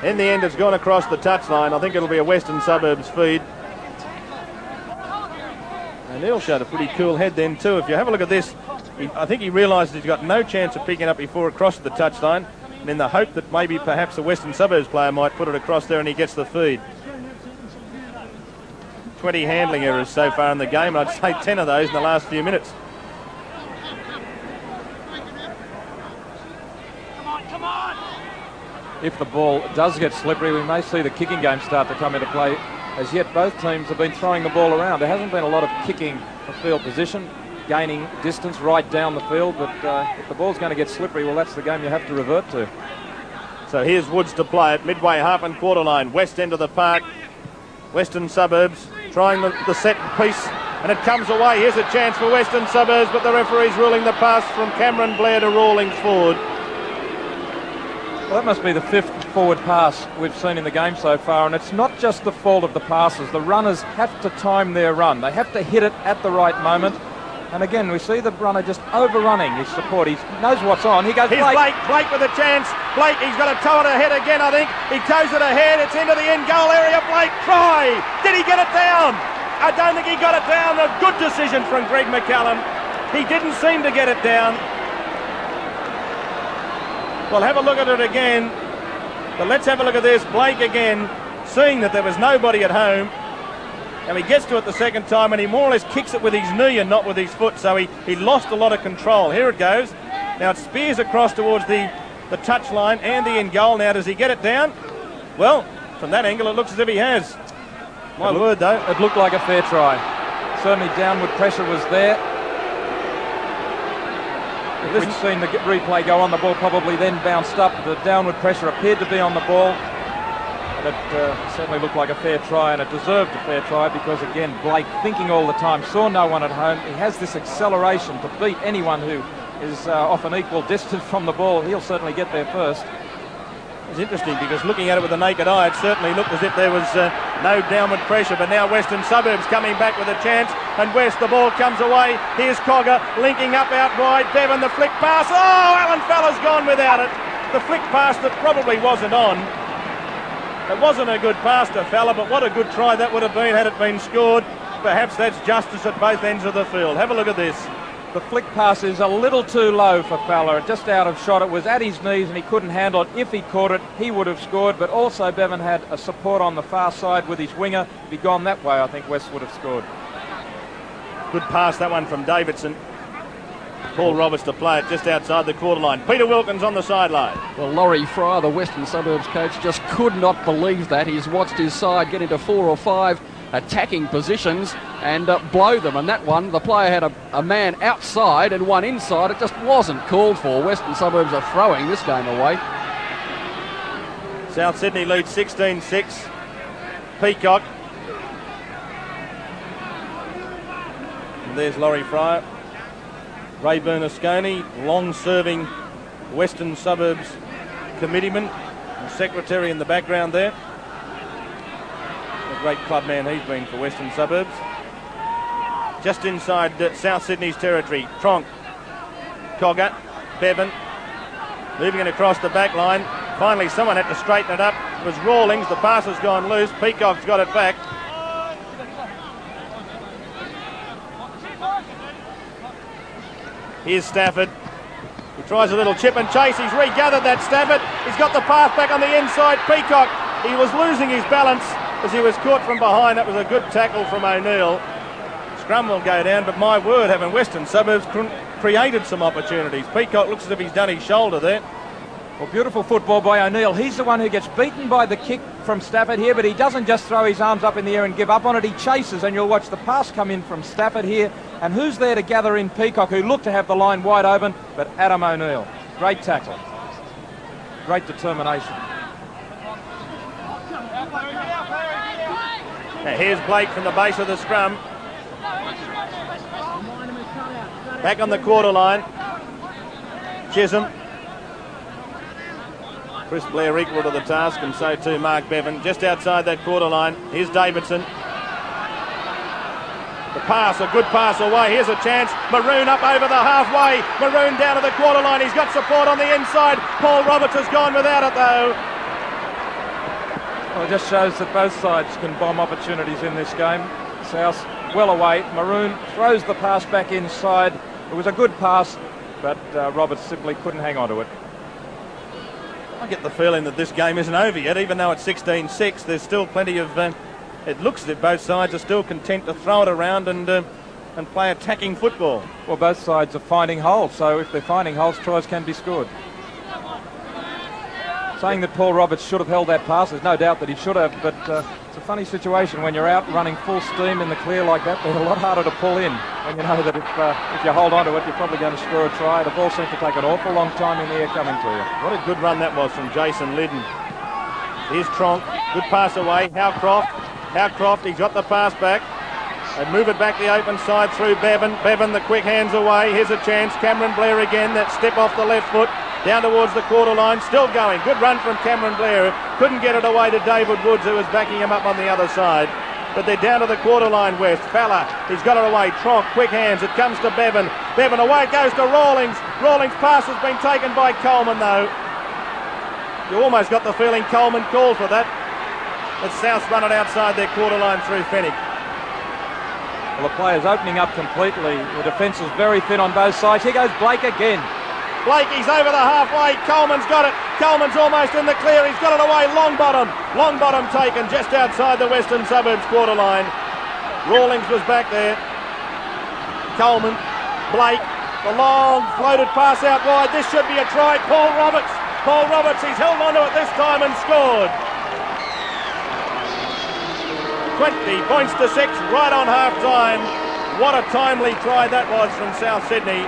In the end, it's gone across the touchline. I think it'll be a Western Suburbs feed. And Neil showed a pretty cool head then too. If you have a look at this, I think he realised he's got no chance of picking it up before it crosses the touchline, and in the hope that maybe perhaps a Western Suburbs player might put it across there and he gets the feed. 20 handling errors so far in the game, and I'd say 10 of those in the last few minutes. If the ball does get slippery, we may see the kicking game start to come into play. As yet, both teams have been throwing the ball around. There hasn't been a lot of kicking for field position, gaining distance right down the field, but if the ball's going to get slippery, well, that's the game you have to revert to. So here's Woods to play it, midway half and quarter line, west end of the park. Western Suburbs trying the set piece, and it comes away. Here's a chance for Western Suburbs, but the referee's ruling the pass from Cameron Blair to Rawlings forward. Well, that must be the 5th forward pass we've seen in the game so far, and it's not just the fault of the passers. The runners have to time their run. They have to hit it at the right moment. And again, we see the runner just overrunning his support. He knows what's on. He goes, Blake. Blake with a chance. Blake, he's got to toe it ahead again, I think. He toes it ahead. It's into the end goal area. Blake, try. Did he get it down? I don't think he got it down. A good decision from Greg McCallum. He didn't seem to get it down. Well, have a look at it again. But let's have a look at this. Blake again, seeing that there was nobody at home. And he gets to it the second time, and he more or less kicks it with his knee and not with his foot. So he lost a lot of control. Here it goes. Now it spears across towards the touchline and the end goal. Now, does he get it down? Well, from that angle, it looks as if he has. My word, though. It looked like a fair try. Certainly downward pressure was there. If we'd seen the replay go on, the ball probably then bounced up. The downward pressure appeared to be on the ball. But it certainly looked like a fair try, and it deserved a fair try because, again, Blake, thinking all the time, saw no one at home. He has this acceleration to beat anyone who is off an equal distance from the ball. He'll certainly get there first. It's interesting because looking at it with the naked eye, it certainly looked as if there was no downward pressure. But now Western Suburbs coming back with a chance. And West, the ball comes away. Here's Cogger linking up out wide. Bevan, the flick pass. Oh, Alan Fella's gone without it. The flick pass that probably wasn't on. It wasn't a good pass to Fella, but what a good try that would have been had it been scored. Perhaps that's justice at both ends of the field. Have a look at this. The flick pass is a little too low for Fowler, just out of shot. It was at his knees and he couldn't handle it. If he caught it, he would have scored, but also Bevan had a support on the far side with his winger. If he'd gone that way, I think West would have scored. Good pass, that one from Davidson. Paul Roberts to play it just outside the quarter line. Peter Wilkins on the sideline. Well, Laurie Fryer, the Western Suburbs coach, just could not believe that. He's watched his side get into 4 or 5 attacking positions and blow them. And that one, the player had a man outside and one inside. It just wasn't called for. Western Suburbs are throwing this game away. South Sydney leads 16-6. Peacock. And there's Laurie Fryer. Ray Bernasconi, long-serving Western Suburbs committeeman, and secretary in the background there. A great club man he's been for Western Suburbs. Just inside South Sydney's territory, Tronk, Cogger, Bevan, moving it across the back line. Finally, someone had to straighten it up. It was Rawlings. The pass has gone loose. Peacock's got it back. Here's Stafford. He tries a little chip and chase. He's regathered that, Stafford. He's got the pass back on the inside. Peacock, he was losing his balance as he was caught from behind. That was a good tackle from O'Neill. Scrum will go down, but my word, haven't Western Suburbs created some opportunities. Peacock looks as if he's done his shoulder there. Well, beautiful football by O'Neill. He's the one who gets beaten by the kick from Stafford here, but he doesn't just throw his arms up in the air and give up on it. He chases, and you'll watch the pass come in from Stafford here. And who's there to gather in Peacock, who looked to have the line wide open, but Adam O'Neill. Great tackle. Great determination. Now here's Blake from the base of the scrum. Back on the quarter line. Chisholm. Chris Blair equal to the task, and so too Mark Bevan. Just outside that quarter line. Here's Davidson. The pass, a good pass away. Here's a chance. Maroon up over the halfway. Maroon down to the quarter line. He's got support on the inside. Paul Roberts has gone without it though. Well, it just shows that both sides can bomb opportunities in this game. South well away. Maroon throws the pass back inside. It was a good pass, but Roberts simply couldn't hang on to it. I get the feeling that this game isn't over yet, even though it's 16-6. There's still plenty of... it looks as if both sides are still content to throw it around and play attacking football. Well, both sides are finding holes, so if they're finding holes, tries can be scored. Saying that Paul Roberts should have held that pass, there's no doubt that he should have, but it's a funny situation when you're out running full steam in the clear like that. They're a lot harder to pull in when you know that if you hold on to it, you're probably going to score a try. The ball seemed to take an awful long time in the air coming to you. What a good run that was from Jason Liddon. Here's Tronk, good pass away. Howcroft, he's got the pass back. They move it back the open side through Bevan. Bevan, the quick hands away. Here's a chance. Cameron Blair again. That step off the left foot. Down towards the quarter line. Still going. Good run from Cameron Blair. Couldn't get it away to David Woods, who was backing him up on the other side. But they're down to the quarter line west. Falla, he's got it away. Tronk, quick hands. It comes to Bevan. Bevan away it goes to Rawlings. Rawlings' pass has been taken by Coleman, though. You almost got the feeling Coleman called for that. But South run it outside their quarter line through Fenwick. Well, the player's opening up completely. The defence is very thin on both sides. Here goes Blake again. Blake, he's over the halfway. Coleman's got it. Coleman's almost in the clear. He's got it away. Longbottom. Longbottom taken just outside the Western Suburbs quarter line. Rawlings was back there. Coleman. Blake. The long floated pass out wide. This should be a try. Paul Roberts, he's held onto it this time and scored. 20 points to 6 right on half-time. What a timely try that was from South Sydney.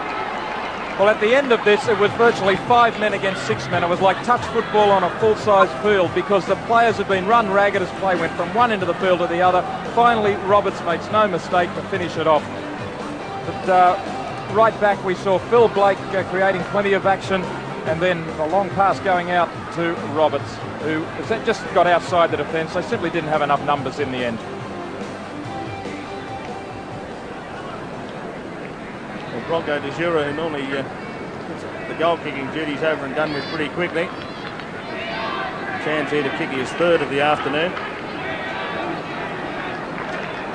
Well, at the end of this, it was virtually 5 men against 6 men. It was like touch football on a full-size field because the players had been run ragged as play went from one end of the field to the other. Finally, Roberts makes no mistake to finish it off. But right back, we saw Phil Blake creating plenty of action, and then the long pass going out to Roberts, who just got outside the defence. They simply didn't have enough numbers in the end. Well, Bronco de Jura, who normally gets the goal-kicking duties over and done with pretty quickly. Chance here to kick his third of the afternoon.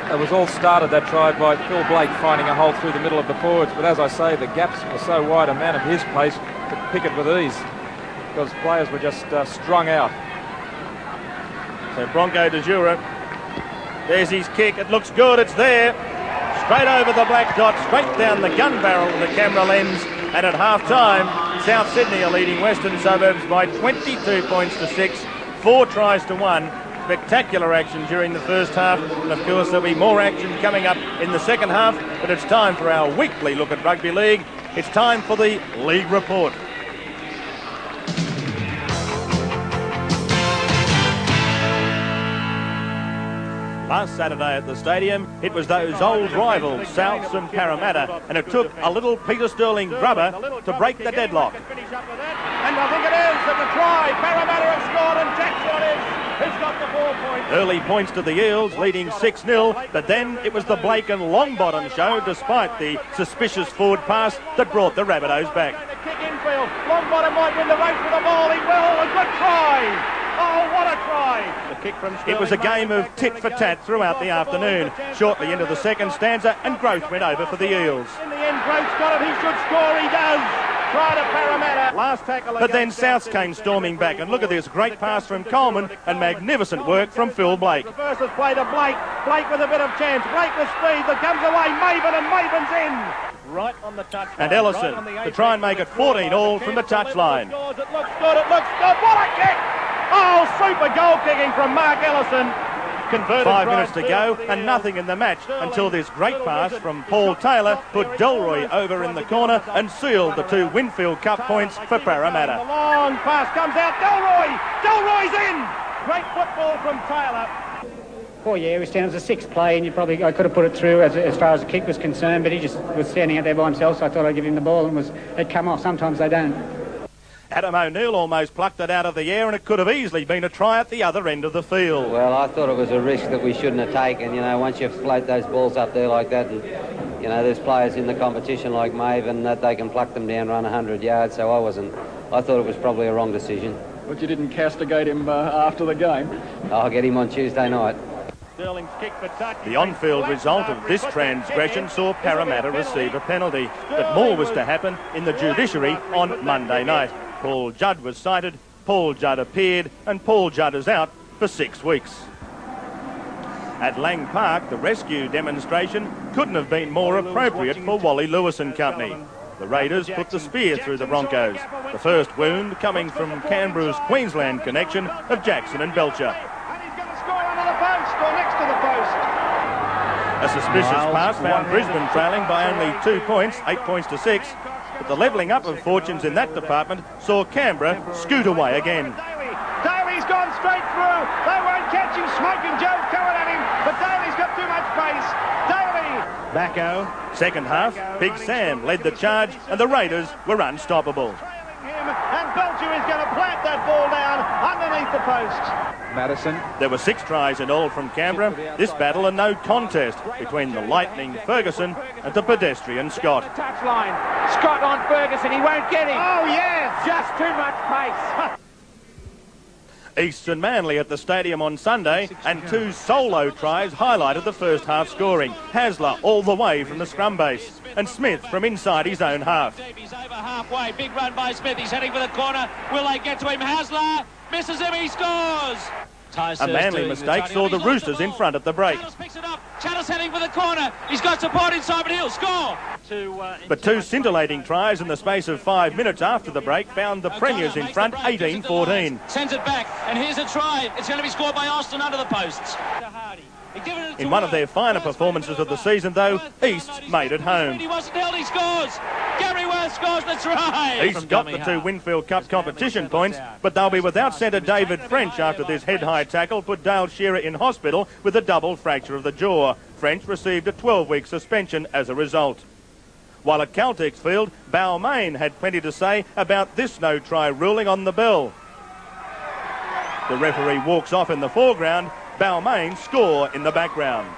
It was all started, that try, by Phil Blake finding a hole through the middle of the forwards. But as I say, the gaps were so wide, a man of his pace could pick it with ease because players were just strung out. So Bronco de Jura, there's his kick. It looks good. It's there. Straight over the black dot, straight down the gun barrel of the camera lens. And at half-time, South Sydney are leading Western Suburbs by 22 points to 6, 4 tries to 1. Spectacular action during the first half, and of course there'll be more action coming up in the second half, but it's time for our weekly look at rugby league. It's time for the League Report. Last Saturday at the stadium, it was those old rivals, Souths and Parramatta, and it took a little Peter Sterling grubber to break the deadlock. And I think it is at the try. Parramatta have scored and Jackson is. Who's got the 4 points? Early points to the Eels, leading 6-0, but then it was the Blake and Longbottom show, despite the suspicious forward pass that brought the Rabbitohs back. Kick infield. Longbottom might win the race with the ball. He will. A good try. Oh, what a try! The kick from Sterling. It was a game of tit for tat throughout the afternoon. Shortly into the second stanza, and Growth went over for the Eels. In the end, Growth's got it. He should score. He does. Try to Parramatta. Last tackle. But then Souths came storming back, and look at this great pass from Coleman and magnificent work from Phil Blake. The first is play to Blake. Blake with a bit of chance. Blake with speed. That comes away. Maven, and Maven's in. Right on the touchline. And Ellison to try and make it 14 all from the touchline. It looks good. It looks good. What a kick! Oh, super goal kicking from Mark Ellison. Converted 5 minutes to go and nothing in the match until this great pass from Paul Taylor put Delroy over in the corner and sealed the 2 Winfield Cup points for Parramatta. The long pass comes out. Delroy! Delroy's in! Great football from Taylor. Oh yeah, he was down as a 6th play, and I could have put it through as far as the kick was concerned, but he just was standing out there by himself, so I thought I'd give him the ball, and it'd come off. Sometimes they don't. Adam O'Neill almost plucked it out of the air, and it could have easily been a try at the other end of the field. Well, I thought it was a risk that we shouldn't have taken. You know, once you float those balls up there like that, and you know, there's players in the competition like Maven that they can pluck them down, run 100 yards. So I thought it was probably a wrong decision. But you didn't castigate him after the game. I'll get him on Tuesday night. Sterling's kick for touch. The on-field result of this transgression saw Parramatta receive a penalty, but more was to happen in the judiciary on Monday night. Paul Judd was cited, Paul Judd appeared, and Paul Judd is out for 6 weeks. At Lang Park, the rescue demonstration couldn't have been more appropriate for Wally Lewis and company. The Raiders put the spear through the Broncos, the first wound coming from Canberra's Queensland connection of Jackson and Belcher. And he's going to score under the post or next to the post. A suspicious pass found Brisbane trailing by only 2 points, 8 points to 6. But the levelling up of fortunes in that department saw Canberra scoot away again. Daly's gone straight through. They won't catch him. Smoking Joe coming at him, but Daly's got too much pace. Daly. Backo. Second half, Big Sam led the charge and the Raiders were unstoppable. And Belcher is going to plant that ball down underneath the post. Madison. There were 6 tries in all from Canberra. This battle a no contest between the lightning Ferguson and the pedestrian Scott. Touchline. Scott on Ferguson. He won't get him. Oh, yes. Just too much pace. East and Manly at the stadium on Sunday, and 2 solo tries highlighted the first half scoring. Hasler all the way from the scrum base, and Smith from inside his own half. He's over halfway. Big run by Smith. He's heading for the corner. Will they get to him? Hasler misses him. He scores. A Manly mistake saw the Roosters in front at the break. Picks it up. Chatter's heading for the corner. He's got support inside, but he'll score. But 2 scintillating tries in the space of 5 minutes after the break found the Premiers in front 18-14. Sends it back, and here's a try. It's going to be scored by Austin under the posts. In one of their finer performances of the season, though, East made it home. He wasn't held, he scores. Gary Worth scores the try. East got the 2 Winfield Cup competition points, but they'll be without centre David French after this head-high tackle put Dale Shearer in hospital with a double fracture of the jaw. French received a 12-week suspension as a result. While at Caltex Field, Balmain had plenty to say about this no-try ruling on the bell. The referee walks off in the foreground. Balmain score in the background.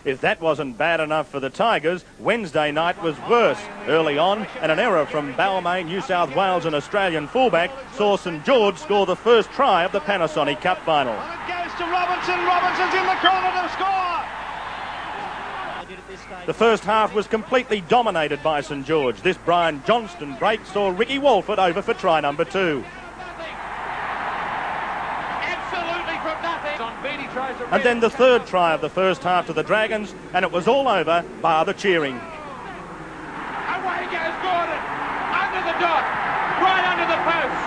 If that wasn't bad enough for the Tigers, Wednesday night was worse. Early on, and an error from Balmain, New South Wales and Australian fullback saw St George score the first try of the Panasonic Cup final. It goes to Robinson. Robinson's in the corner to score. The first half was completely dominated by St George. This Brian Johnston break saw Ricky Walford over for try number 2. And then the third try of the first half to the Dragons, and it was all over, bar the cheering. Away goes Gordon, under the dot, right under the post.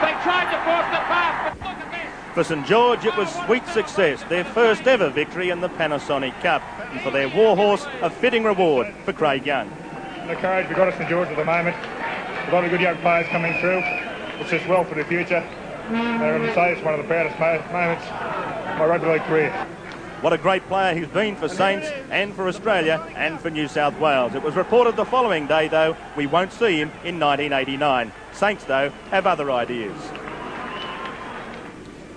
They tried to force the pass, but look at this. For St George, it was sweet success, their first ever victory in the Panasonic Cup, and for their warhorse, a fitting reward for Craig Young. The courage we've got at St George at the moment, a lot of good young players coming through. It's just well for the future. I'm going to say it's one of the proudest moments of my rugby league career. What a great player he's been for Saints and for Australia and for New South Wales. It was reported the following day, though, we won't see him in 1989. Saints, though, have other ideas.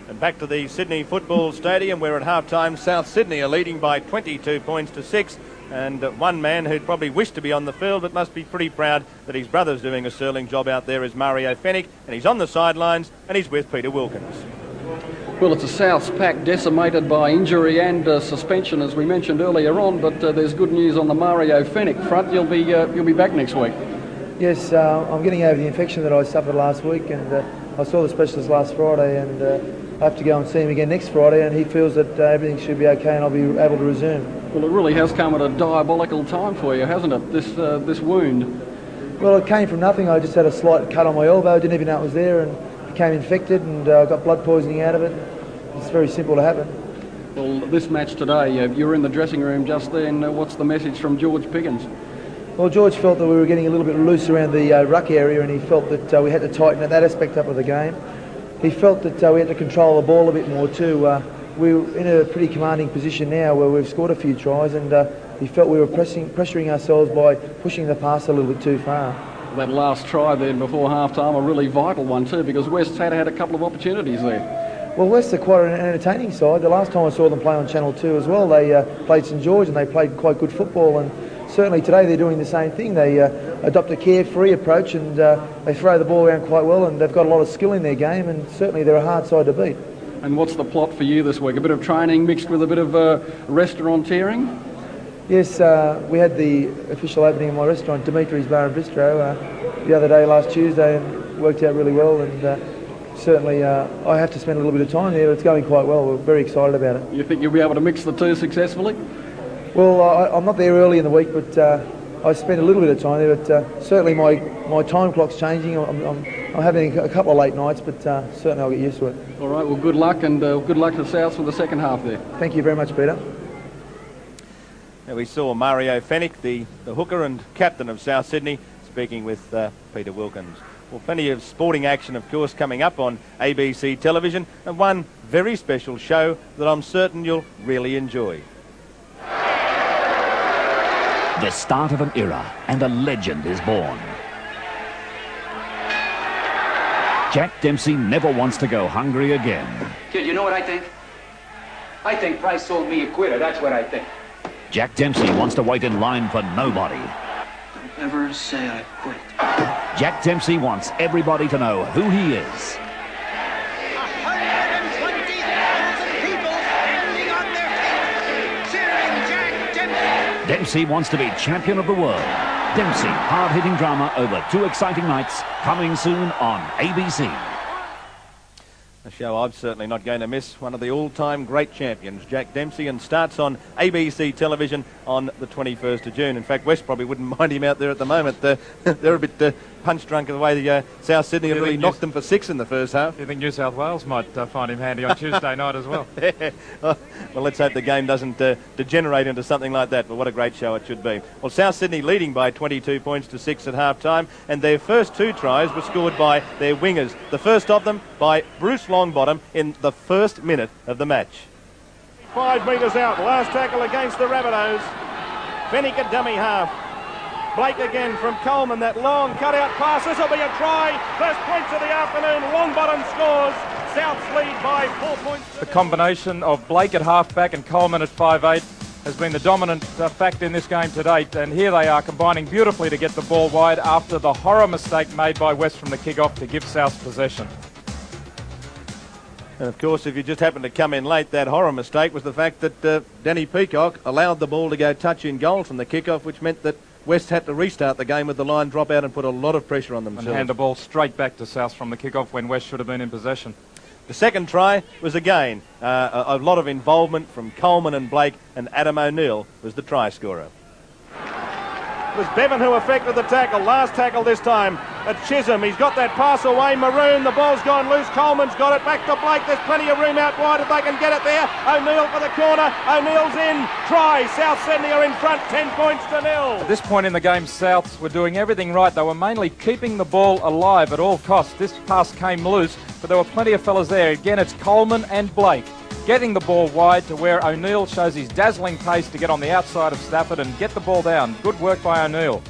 And back to the Sydney Football Stadium, where at half-time South Sydney are leading by 22 points to 6. And one man who'd probably wish to be on the field but must be pretty proud that his brother's doing a sterling job out there is Mario Fennick, and he's on the sidelines and he's with Peter Wilkins. Well, it's a Souths pack decimated by injury and suspension, as we mentioned earlier on, but there's good news on the Mario Fennick front. You'll be back next week. Yes, I'm getting over the infection that I suffered last week, and I saw the specialist last Friday, and I have to go and see him again next Friday, and he feels that everything should be okay and I'll be able to resume. Well, it really has come at a diabolical time for you, hasn't it, this wound? Well, it came from nothing. I just had a slight cut on my elbow, didn't even know it was there, and became infected, and I got blood poisoning out of it. It's very simple to happen. Well, this match today, you were in the dressing room just then. What's the message from George Piggins? Well, George felt that we were getting a little bit loose around the ruck area, and he felt that we had to tighten that aspect up of the game. He felt that we had to control the ball a bit more too. We're in a pretty commanding position now where we've scored a few tries, and he felt we were pressuring ourselves by pushing the pass a little bit too far. That last try then before half-time, a really vital one too, because West had a couple of opportunities there. Well, West are quite an entertaining side. The last time I saw them play on Channel 2 as well, they played St George and they played quite good football, and certainly today they're doing the same thing. They adopt a carefree approach, and they throw the ball around quite well, and they've got a lot of skill in their game, and certainly they're a hard side to beat. And what's the plot for you this week? A bit of training mixed with a bit of restauranteering? Yes, we had the official opening of my restaurant, Dimitri's Bar and Bistro, the other day, last Tuesday, and worked out really well, and certainly I have to spend a little bit of time there, but it's going quite well. We're very excited about it. You think you'll be able to mix the two successfully? Well, I'm not there early in the week, but I spend a little bit of time there, but certainly my time clock's changing. I'm having a couple of late nights, but certainly I'll get used to it. All right, well, good luck, and good luck to Souths for the second half there. Thank you very much, Peter. Now we saw Mario Fennick, the hooker and captain of South Sydney, speaking with Peter Wilkins. Well, plenty of sporting action, of course, coming up on ABC television, and one very special show that I'm certain you'll really enjoy. The start of an era, and a legend is born. Jack Dempsey never wants to go hungry again. Kid, you know what I think? I think Price sold me a quitter, that's what I think. Jack Dempsey wants to wait in line for nobody. Don't ever say I quit. Jack Dempsey wants everybody to know who he is. 120,000 people standing on their feet, cheering Jack Dempsey. Dempsey wants to be champion of the world. Dempsey, hard-hitting drama over 2 exciting nights, coming soon on ABC. A show I'm certainly not going to miss. One of the all-time great champions, Jack Dempsey, and starts on ABC television on the 21st of June. In fact, West probably wouldn't mind him out there at the moment. They're a bit punch-drunk of the way the South Sydney have really knocked them for 6 in the first half. Do you think New South Wales might find him handy on Tuesday night as well? Yeah. Well, let's hope the game doesn't degenerate into something like that, but what a great show it should be. Well, South Sydney leading by 22 points to 6 at half-time, and their first 2 tries were scored by their wingers. The first of them by Bruce Longbottom in the first minute of the match. 5 metres out, last tackle against the Rabbitohs. Fennick at dummy half. Blake again from Coleman, that long cut-out pass. This will be a try. First points of the afternoon. Longbottom scores. South's lead by 4 points. The combination of Blake at half-back and Coleman at 5'8" has been the dominant fact in this game to date, and here they are combining beautifully to get the ball wide after the horror mistake made by West from the kick-off to give South possession. And of course, if you just happened to come in late, that horror mistake was the fact that Danny Peacock allowed the ball to go touch in goal from the kick-off, which meant that West had to restart the game with the line drop out and put a lot of pressure on themselves. And hand the ball straight back to South from the kick-off when West should have been in possession. The second try was again a lot of involvement from Coleman and Blake, and Adam O'Neill was the try scorer. It was Bevan who effected the tackle, last tackle this time at Chisholm. He's got that pass away, Maroon, the ball's gone loose, Coleman's got it, back to Blake, there's plenty of room out wide if they can get it there. O'Neill for the corner, O'Neill's in, try, South Sydney are in front, 10 points to 0. At this point in the game, Souths were doing everything right. They were mainly keeping the ball alive at all costs. This pass came loose, but there were plenty of fellas there. Again, it's Coleman and Blake getting the ball wide to where O'Neill shows his dazzling pace to get on the outside of Stafford and get the ball down. Good work by O'Neill.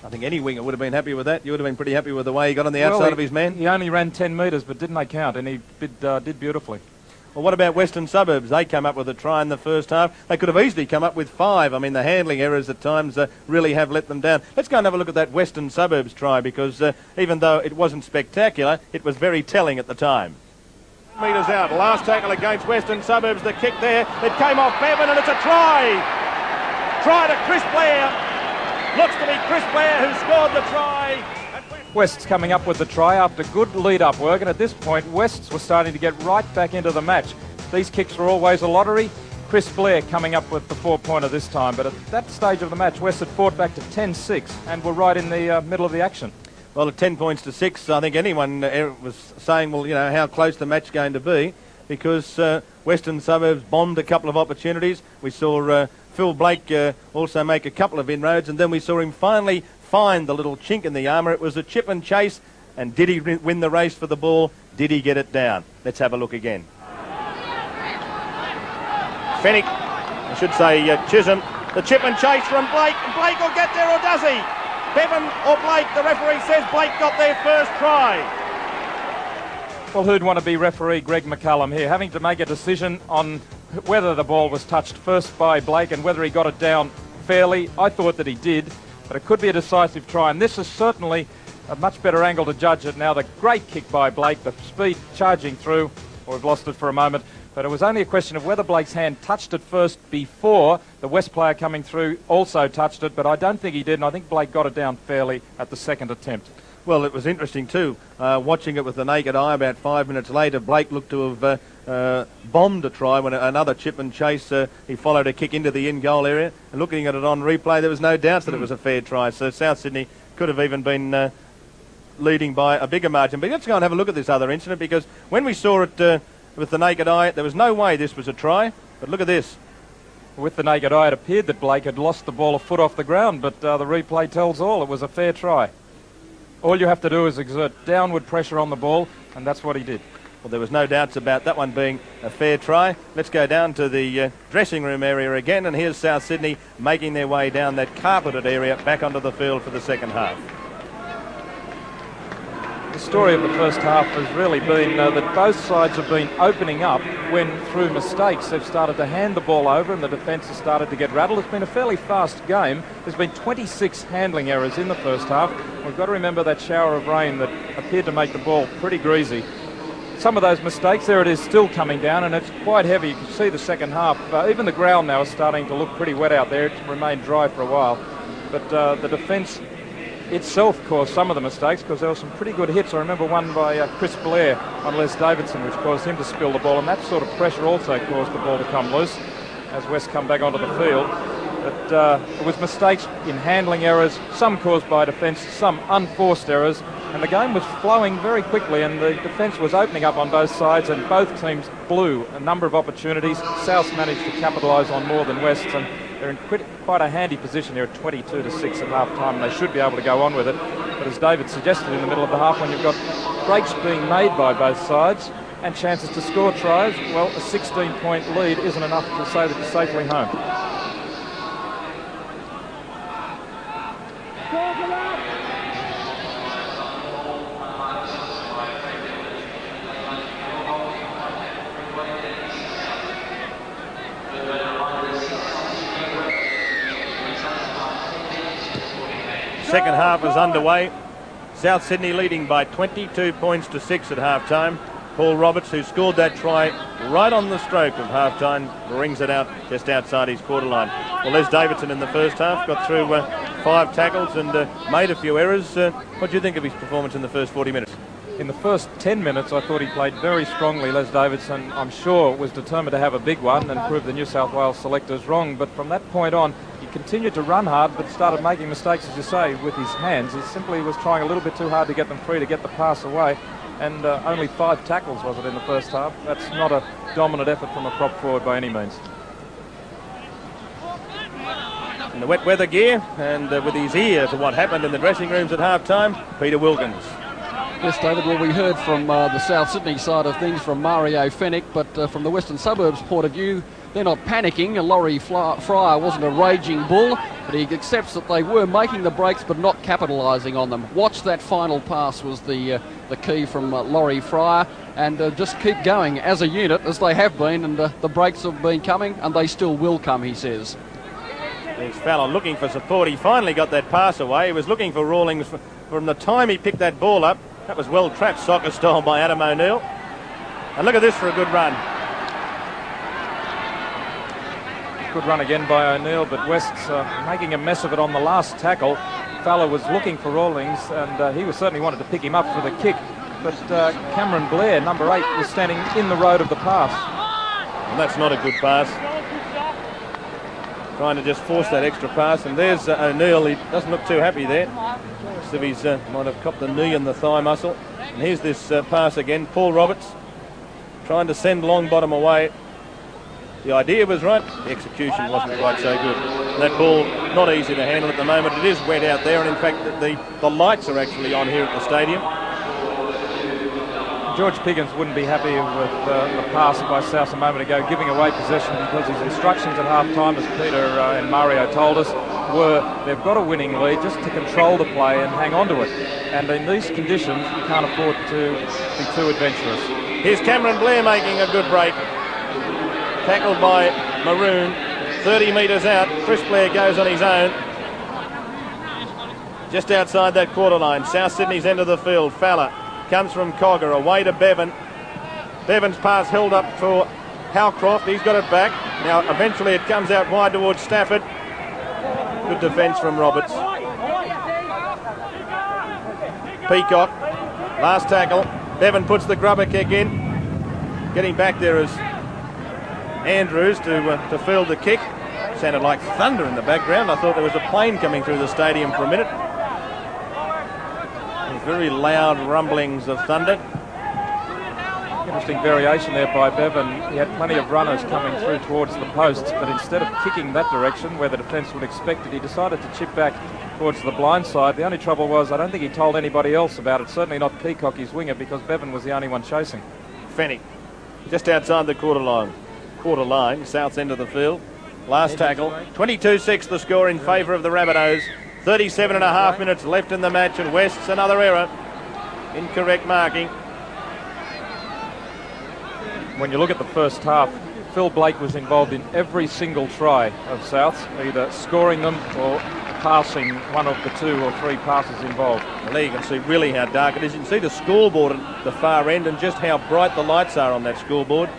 I think any winger would have been happy with that. You would have been pretty happy with the way he got on the outside of his man. He only ran 10 metres, but didn't they count? And he did beautifully. Well, what about Western Suburbs? They came up with a try in the first half. They could have easily come up with 5. I mean, the handling errors at times really have let them down. Let's go and have a look at that Western Suburbs try, because even though it wasn't spectacular, it was very telling at the time. Metres out, last tackle against Western Suburbs, the kick there, it came off Bevan and it's a try! Try to Chris Blair, looks to be Chris Blair who scored the try. West's coming up with the try after good lead-up work, and at this point Wests were starting to get right back into the match. These kicks were always a lottery. Chris Blair coming up with the 4-pointer this time, but at that stage of the match West had fought back to 10-6 and were right in the middle of the action. Well, at 10 points to 6, I think anyone was saying, well, you know, how close the match going to be, because Western Suburbs bombed a couple of opportunities. We saw Phil Blake also make a couple of inroads, and then we saw him finally find the little chink in the armour. It was a chip and chase, and did he win the race for the ball? Did he get it down? Let's have a look again. Fennick, I should say Chisholm, the chip and chase from Blake. Blake will get there, or does he? Bevan or Blake, the referee says Blake got their first try. Well, who'd want to be referee Greg McCullum here, having to make a decision on whether the ball was touched first by Blake and whether he got it down fairly. I thought that he did, but it could be a decisive try, and this is certainly a much better angle to judge it now. The great kick by Blake, the speed charging through. Well, we've lost it for a moment, but it was only a question of whether Blake's hand touched it first before the West player coming through also touched it, but I don't think he did, and I think Blake got it down fairly at the second attempt. Well, it was interesting too, watching it with the naked eye. About 5 minutes later, Blake looked to have bombed a try when another chip and chase, he followed a kick into the in-goal area, and looking at it on replay, there was no doubt that it was a fair try, so South Sydney could have even been leading by a bigger margin. But let's go and have a look at this other incident, because when we saw it with the naked eye, there was no way this was a try, but look at this. With the naked eye, it appeared that Blake had lost the ball a foot off the ground, but the replay tells all. It was a fair try. All you have to do is exert downward pressure on the ball, and that's what he did. Well, there was no doubts about that one being a fair try. Let's go down to the dressing room area again, and here's South Sydney making their way down that carpeted area back onto the field for the second half. The story of the first half has really been that both sides have been opening up when, through mistakes, they've started to hand the ball over and the defence has started to get rattled. It's been a fairly fast game. There's been 26 handling errors in the first half. We've got to remember that shower of rain that appeared to make the ball pretty greasy. Some of those mistakes, there it is, still coming down, and it's quite heavy. You can see the second half. Even the ground now is starting to look pretty wet out there. It's remained dry for a while. But the defence itself caused some of the mistakes, because there were some pretty good hits. I remember one by Chris Blair on Les Davidson, which caused him to spill the ball, and that sort of pressure also caused the ball to come loose as West come back onto the field. But it was mistakes in handling errors, some caused by defence, some unforced errors, and the game was flowing very quickly, and the defence was opening up on both sides, and both teams blew a number of opportunities. South managed to capitalise on more than West, and they're in quite a handy position there at 22-6 at half-time, and they should be able to go on with it. But as David suggested in the middle of the half, when you've got breaks being made by both sides and chances to score tries, well, a 16-point lead isn't enough to say that you're safely home. Second half is underway. South Sydney leading by 22 points to 6 at half-time. Paul Roberts, who scored that try right on the stroke of half-time, rings it out just outside his quarter line. Well, Les Davidson in the first half got through 5 tackles and made a few errors. What do you think of his performance in the first 40 minutes? In the first 10 minutes, I thought he played very strongly. Les Davidson, I'm sure, was determined to have a big one and prove the New South Wales selectors wrong. But from that point on, he continued to run hard, but started making mistakes, as you say, with his hands. He simply was trying a little bit too hard to get them free, to get the pass away. And only 5 tackles was it in the first half. That's not a dominant effort from a prop forward by any means. In the wet weather gear and with his ear to what happened in the dressing rooms at half-time, Peter Wilkins. Yes, David, well, we heard from the South Sydney side of things from Mario Fennick, but from the Western Suburbs point of view, they're not panicking. Laurie Fryer wasn't a raging bull, but he accepts that they were making the breaks but not capitalising on them. Watch that final pass was the key from Laurie Fryer, and just keep going as a unit, as they have been, and the breaks have been coming, and they still will come, he says. There's Fallon looking for support. He finally got that pass away. He was looking for Rawlings from the time he picked that ball up. That was well trapped soccer style by Adam O'Neill. And look at this for a good run. Good run again by O'Neill, but West's making a mess of it on the last tackle. Fowler was looking for Rawlings, and he was certainly wanted to pick him up for the kick. But Cameron Blair, number 8, was standing in the road of the pass. And that's not a good pass. Trying to just force that extra pass, and there's O'Neill. He doesn't look too happy there. Looks as if he's might have copped the knee and the thigh muscle. And here's this pass again. Paul Roberts trying to send Longbottom away. The idea was right, the execution wasn't quite so good. That ball, not easy to handle at the moment. It is wet out there, and in fact the lights are actually on here at the stadium. George Piggins wouldn't be happy with the pass by South a moment ago, giving away possession, because his instructions at half-time, as Peter and Mario told us, were they've got a winning lead, just to control the play and hang on to it. And in these conditions, you can't afford to be too adventurous. Here's Cameron Blair making a good break. Tackled by Maroon, 30 metres out. Chris Blair goes on his own. Just outside that quarter line, South Sydney's end of the field. Fowler comes from Cogger, away to Bevan. Bevan's pass held up for Howcroft. He's got it back. Now, eventually it comes out wide towards Stafford. Good defence from Roberts. Peacock, last tackle. Bevan puts the grubber kick in. Getting back there is Andrews to field the kick. Sounded like thunder in the background. I thought there was a plane coming through the stadium for a minute. Very loud rumblings of thunder. Interesting variation there by Bevan. He had plenty of runners coming through towards the posts, but instead of kicking that direction where the defence would expect it, he decided to chip back towards the blind side. The only trouble was I don't think he told anybody else about it, certainly not Peacock, his winger, because Bevan was the only one chasing. Fennick, just outside the quarter line, South's end of the field. Last tackle, 22-6 the score in favour of the Rabbitohs. 37.5 minutes left in the match, and West's another error. Incorrect marking. When you look at the first half, Phil Blake was involved in every single try of South's, either scoring them or passing one of the 2 or 3 passes involved. Well, there you can see really how dark it is. You can see the scoreboard at the far end and just how bright the lights are on that scoreboard.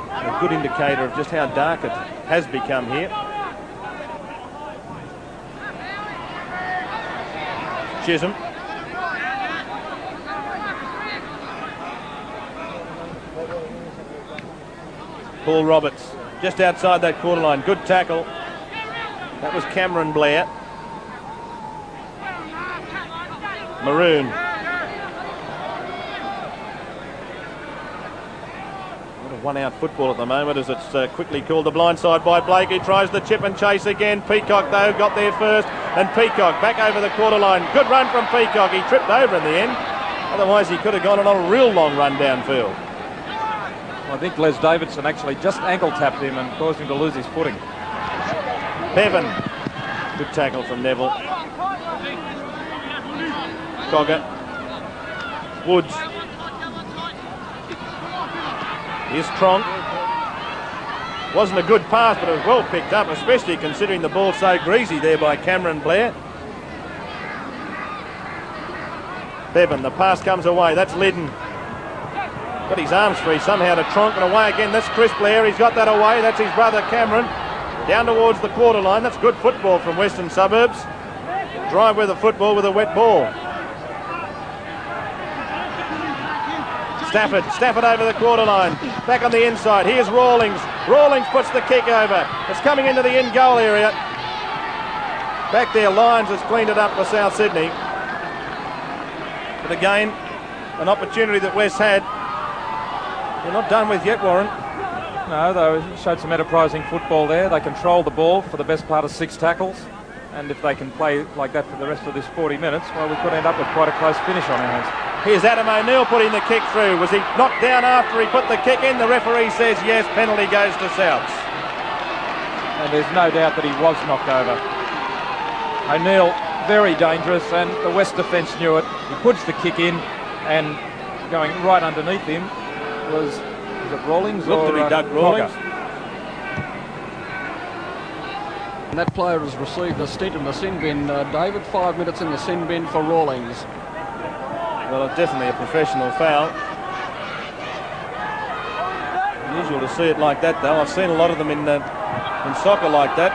A good indicator of just how dark it has become here. Chisholm. Paul Roberts, just outside that quarter line. Good tackle. That was Cameron Blair. Maroon. What a one-out football at the moment, as it's quickly called the blindside by Blake. He tries the chip and chase again. Peacock, though, got there first. And Peacock back over the quarter line. Good run from Peacock. He tripped over in the end. Otherwise, he could have gone on a real long run downfield. I think Les Davidson actually just ankle tapped him and caused him to lose his footing. Bevan Good tackle from Neville. Cogger. Woods. Here's Tronk. Wasn't a good pass, but it was well picked up, especially considering the ball so greasy there by Cameron Blair. Bevan, the pass comes away. That's Liddon. Got his arms free somehow to Tronk, and away again. That's Chris Blair. He's got that away. That's his brother Cameron. Down towards the quarter line. That's good football from Western Suburbs. Drive with a football with a wet ball. Stafford over the quarter line. Back on the inside. Here's Rawlings. Rawlings puts the kick over. It's coming into the in goal area. Back there, Lyons has cleaned it up for South Sydney. But again, an opportunity that West had. They're not done with yet, Warren. No, they showed some enterprising football there. They controlled the ball for the best part of 6 tackles. And if they can play like that for the rest of this 40 minutes, well, we could end up with quite a close finish on our hands. Here's Adam O'Neill putting the kick through. Was he knocked down after he put the kick in? The referee says yes, penalty goes to Souths. And there's no doubt that he was knocked over. O'Neill, very dangerous, and the West defence knew it. He puts the kick in, and going right underneath him was it Rawlings? Looked to be Doug Rawlings. And that player has received a stint in the sin bin, David. 5 minutes in the sin bin for Rawlings. Well, definitely a professional foul. Unusual to see it like that, though. I've seen a lot of them in soccer like that.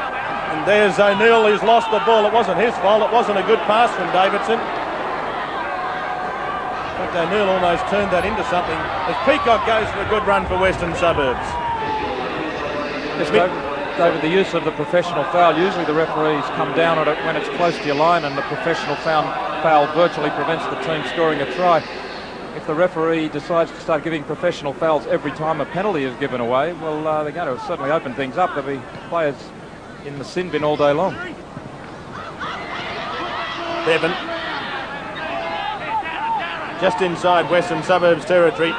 And there's O'Neill, who's lost the ball. It wasn't his fault. It wasn't a good pass from Davidson. But O'Neill almost turned that into something. As Peacock goes for a good run for Western Suburbs. David, the use of the professional foul, usually the referees come down on it when it's close to your line, and the professional foul virtually prevents the team scoring a try. If the referee decides to start giving professional fouls every time a penalty is given away, well, they're going to certainly open things up. There'll be players in the sin bin all day long. Bevan. Just inside Western Suburbs territory.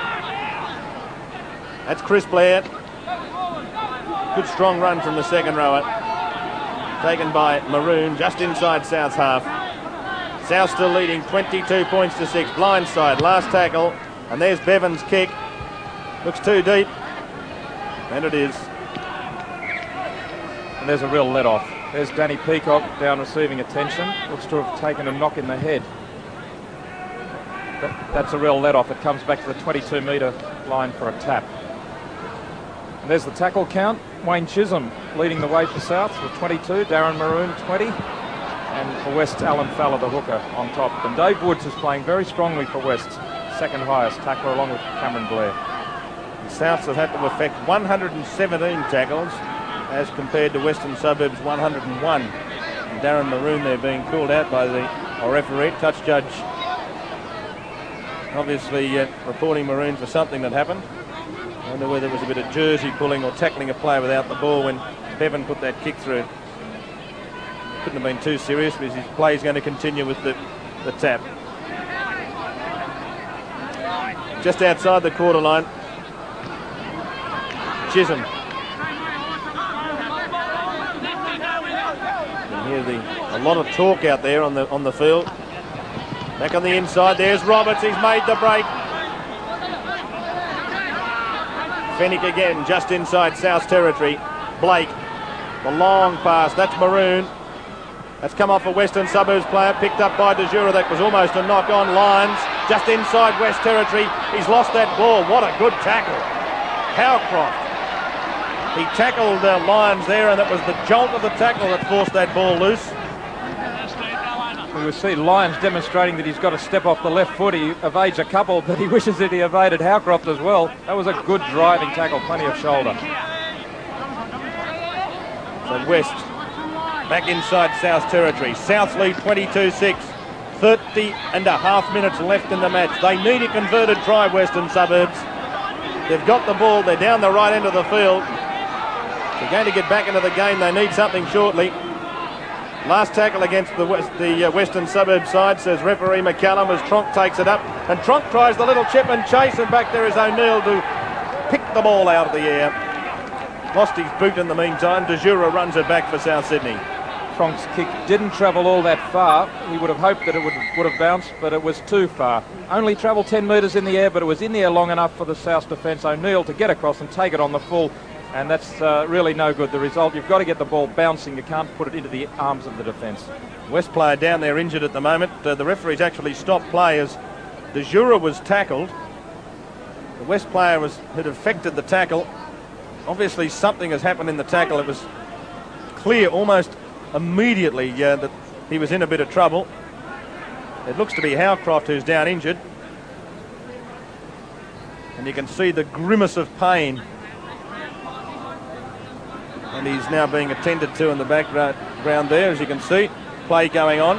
That's Chris Blair. Good strong run from the second rower. Taken by Maroon just inside South's half. South still leading 22 points to 6. Blindside, last tackle. And there's Bevan's kick. Looks too deep. And it is. And there's a real let-off. There's Danny Peacock down receiving attention. Looks to have taken a knock in the head. That's a real let-off. It comes back to the 22-metre line for a tap. And there's the tackle count. Wayne Chisholm leading the way for South with 22. Darren Maroon, 20. And for West, Alan Fowler, the hooker, on top. And Dave Woods is playing very strongly for West. Second highest tackler along with Cameron Blair. Souths have had to effect 117 tackles as compared to Western Suburbs 101. And Darren Maroon there being called out by the referee, touch judge. Obviously reporting Maroon for something that happened. I wonder whether it was a bit of jersey pulling or tackling a player without the ball when Bevan put that kick through. Couldn't have been too serious because his play is going to continue with the tap. Just outside the quarter line. Chisholm. You can hear a lot of talk out there on the field. Back on the inside, there's Roberts. He's made the break. Fennick again, just inside South territory. Blake, the long pass. That's Maroon. That's come off a Western Suburbs player, picked up by De Jura. That was almost a knock on. Lyons, just inside West territory. He's lost that ball. What a good tackle. Howcroft. He tackled Lyons there, and it was the jolt of the tackle that forced that ball loose. We will see Lyons demonstrating that he's got to step off the left foot. He evades a couple, but he wishes that he evaded Howcroft as well. That was a good driving tackle, plenty of shoulder. So West back inside South territory. South lead 22-6. 30 and a half minutes left in the match. They need a converted try, Western Suburbs. They've got the ball. They're down the right end of the field. They're going to get back into the game. They need something shortly. Last tackle against the Western Suburbs side, says referee McCallum, as Tronk takes it up. And Tronk tries the little chip and chase, and back there is O'Neill to pick the ball out of the air. Lost his boot in the meantime. De Jura runs it back for South Sydney. Cronk's kick didn't travel all that far. We would have hoped that it would have bounced, but it was too far. Only travelled 10 metres in the air, but it was in the air long enough for the South defence, O'Neill, to get across and take it on the full, and that's really no good. The result, you've got to get the ball bouncing. You can't put it into the arms of the defence. West player down there injured at the moment. The referee's actually stopped play as De Jura was tackled. The West player had affected the tackle. Obviously something has happened in the tackle. It was clear almost immediately that he was in a bit of trouble. It looks to be Howcroft who's down injured, and you can see the grimace of pain, and he's now being attended to in the background there, as you can see. Play going on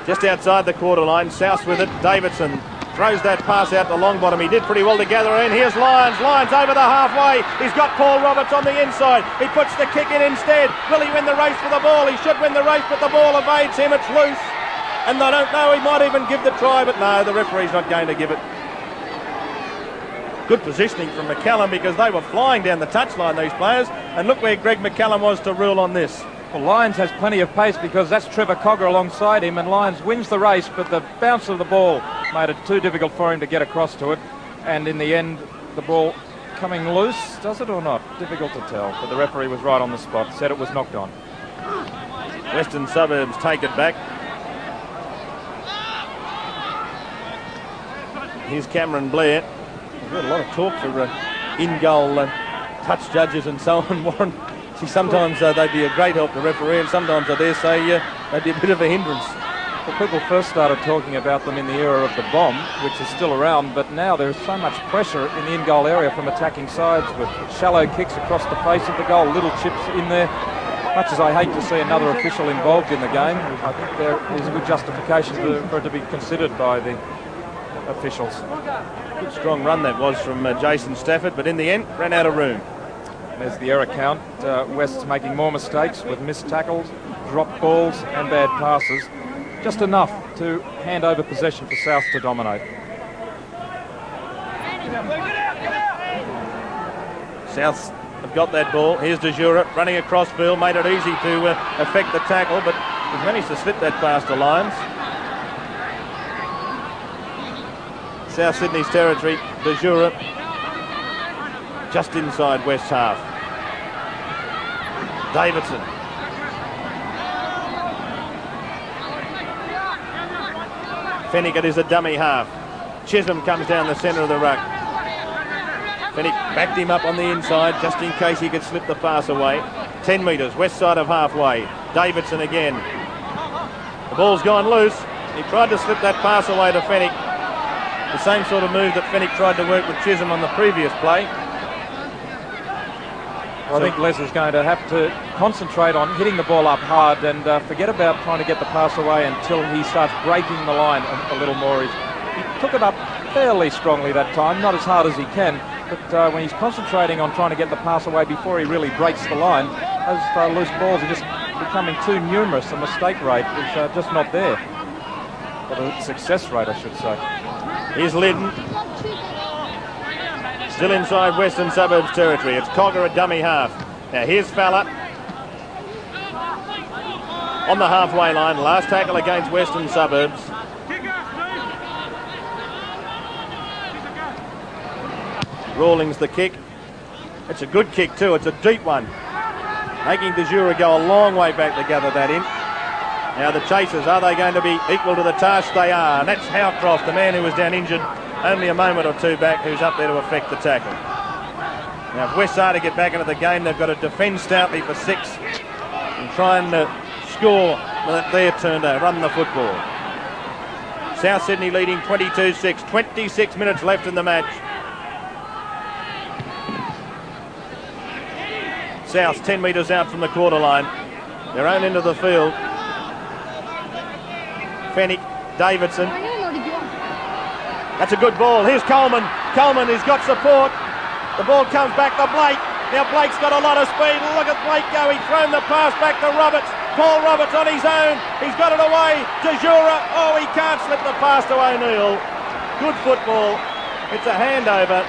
just outside the quarter line. South with it. Davidson throws that pass out to Longbottom. He did pretty well to gather in. Here's Lyons. Lyons over the halfway. He's got Paul Roberts on the inside. He puts the kick in instead. Will he win the race for the ball? He should win the race, but the ball evades him. It's loose. And I don't know, he might even give the try, but no, the referee's not going to give it. Good positioning from McCallum, because they were flying down the touchline, these players. And look where Greg McCallum was to rule on this. Well, Lyons has plenty of pace because that's Trevor Cogger alongside him, and Lyons wins the race, but the bounce of the ball made it too difficult for him to get across to it. And in the end, the ball coming loose, does it or not? Difficult to tell, but the referee was right on the spot, said it was knocked on. Western Suburbs take it back. Here's Cameron Blair. We've got a lot of talk for in-goal touch judges and so on, Warren. See, sometimes they'd be a great help to referee, and sometimes I dare say they'd be a bit of a hindrance. Well, people first started talking about them in the era of the bomb, which is still around, but now there's so much pressure in the in-goal area from attacking sides with shallow kicks across the face of the goal, little chips in there. Much as I hate to see another official involved in the game, I think there is a good justification for it to be considered by the officials. Good strong run that was from Jason Stafford, but in the end ran out of room. There's the error count. West's making more mistakes with missed tackles, dropped balls and bad passes. Just enough to hand over possession for South to dominate. South have got that ball. Here's De Jura running across field, made it easy to affect the tackle, but he's managed to slip that pass to Lyons. South Sydney's territory. De Jura just inside West's half. Davidson. Fennick is a dummy half. Chisholm comes down the centre of the ruck. Fennick backed him up on the inside just in case he could slip the pass away. 10 metres, west side of halfway. Davidson again. The ball's gone loose. He tried to slip that pass away to Fennick. The same sort of move that Fennick tried to work with Chisholm on the previous play. Well, I think Les is going to have to concentrate on hitting the ball up hard and forget about trying to get the pass away until he starts breaking the line a little more. He took it up fairly strongly that time, not as hard as he can, but when he's concentrating on trying to get the pass away before he really breaks the line, those loose balls are just becoming too numerous. The mistake rate is just not there. Or the success rate, I should say. Here's Liddon. Still inside Western Suburbs territory. It's Cogger, a dummy half. Now here's Fowler on the halfway line. Last tackle against Western Suburbs. Rawlings the kick. It's a good kick too. It's a deep one. Making De Jura go a long way back to gather that in. Now the chasers, are they going to be equal to the task? They are. And that's Howcroft, the man who was down injured only a moment or two back, who's up there to effect the tackle. Now if West are to get back into the game, they've got to defend stoutly for 6 and try and score their turn to run the football. South Sydney leading 22-6. 26 minutes left in the match. South 10 metres out from the quarter line. Their own end of the field. Fennick, Davidson. That's a good ball. Here's Coleman. Coleman has got support. The ball comes back to Blake. Now Blake's got a lot of speed. Look at Blake go. He's thrown the pass back to Roberts. Paul Roberts on his own. He's got it away. De Jura. Oh, he can't slip the pass to O'Neill. Good football. It's a handover.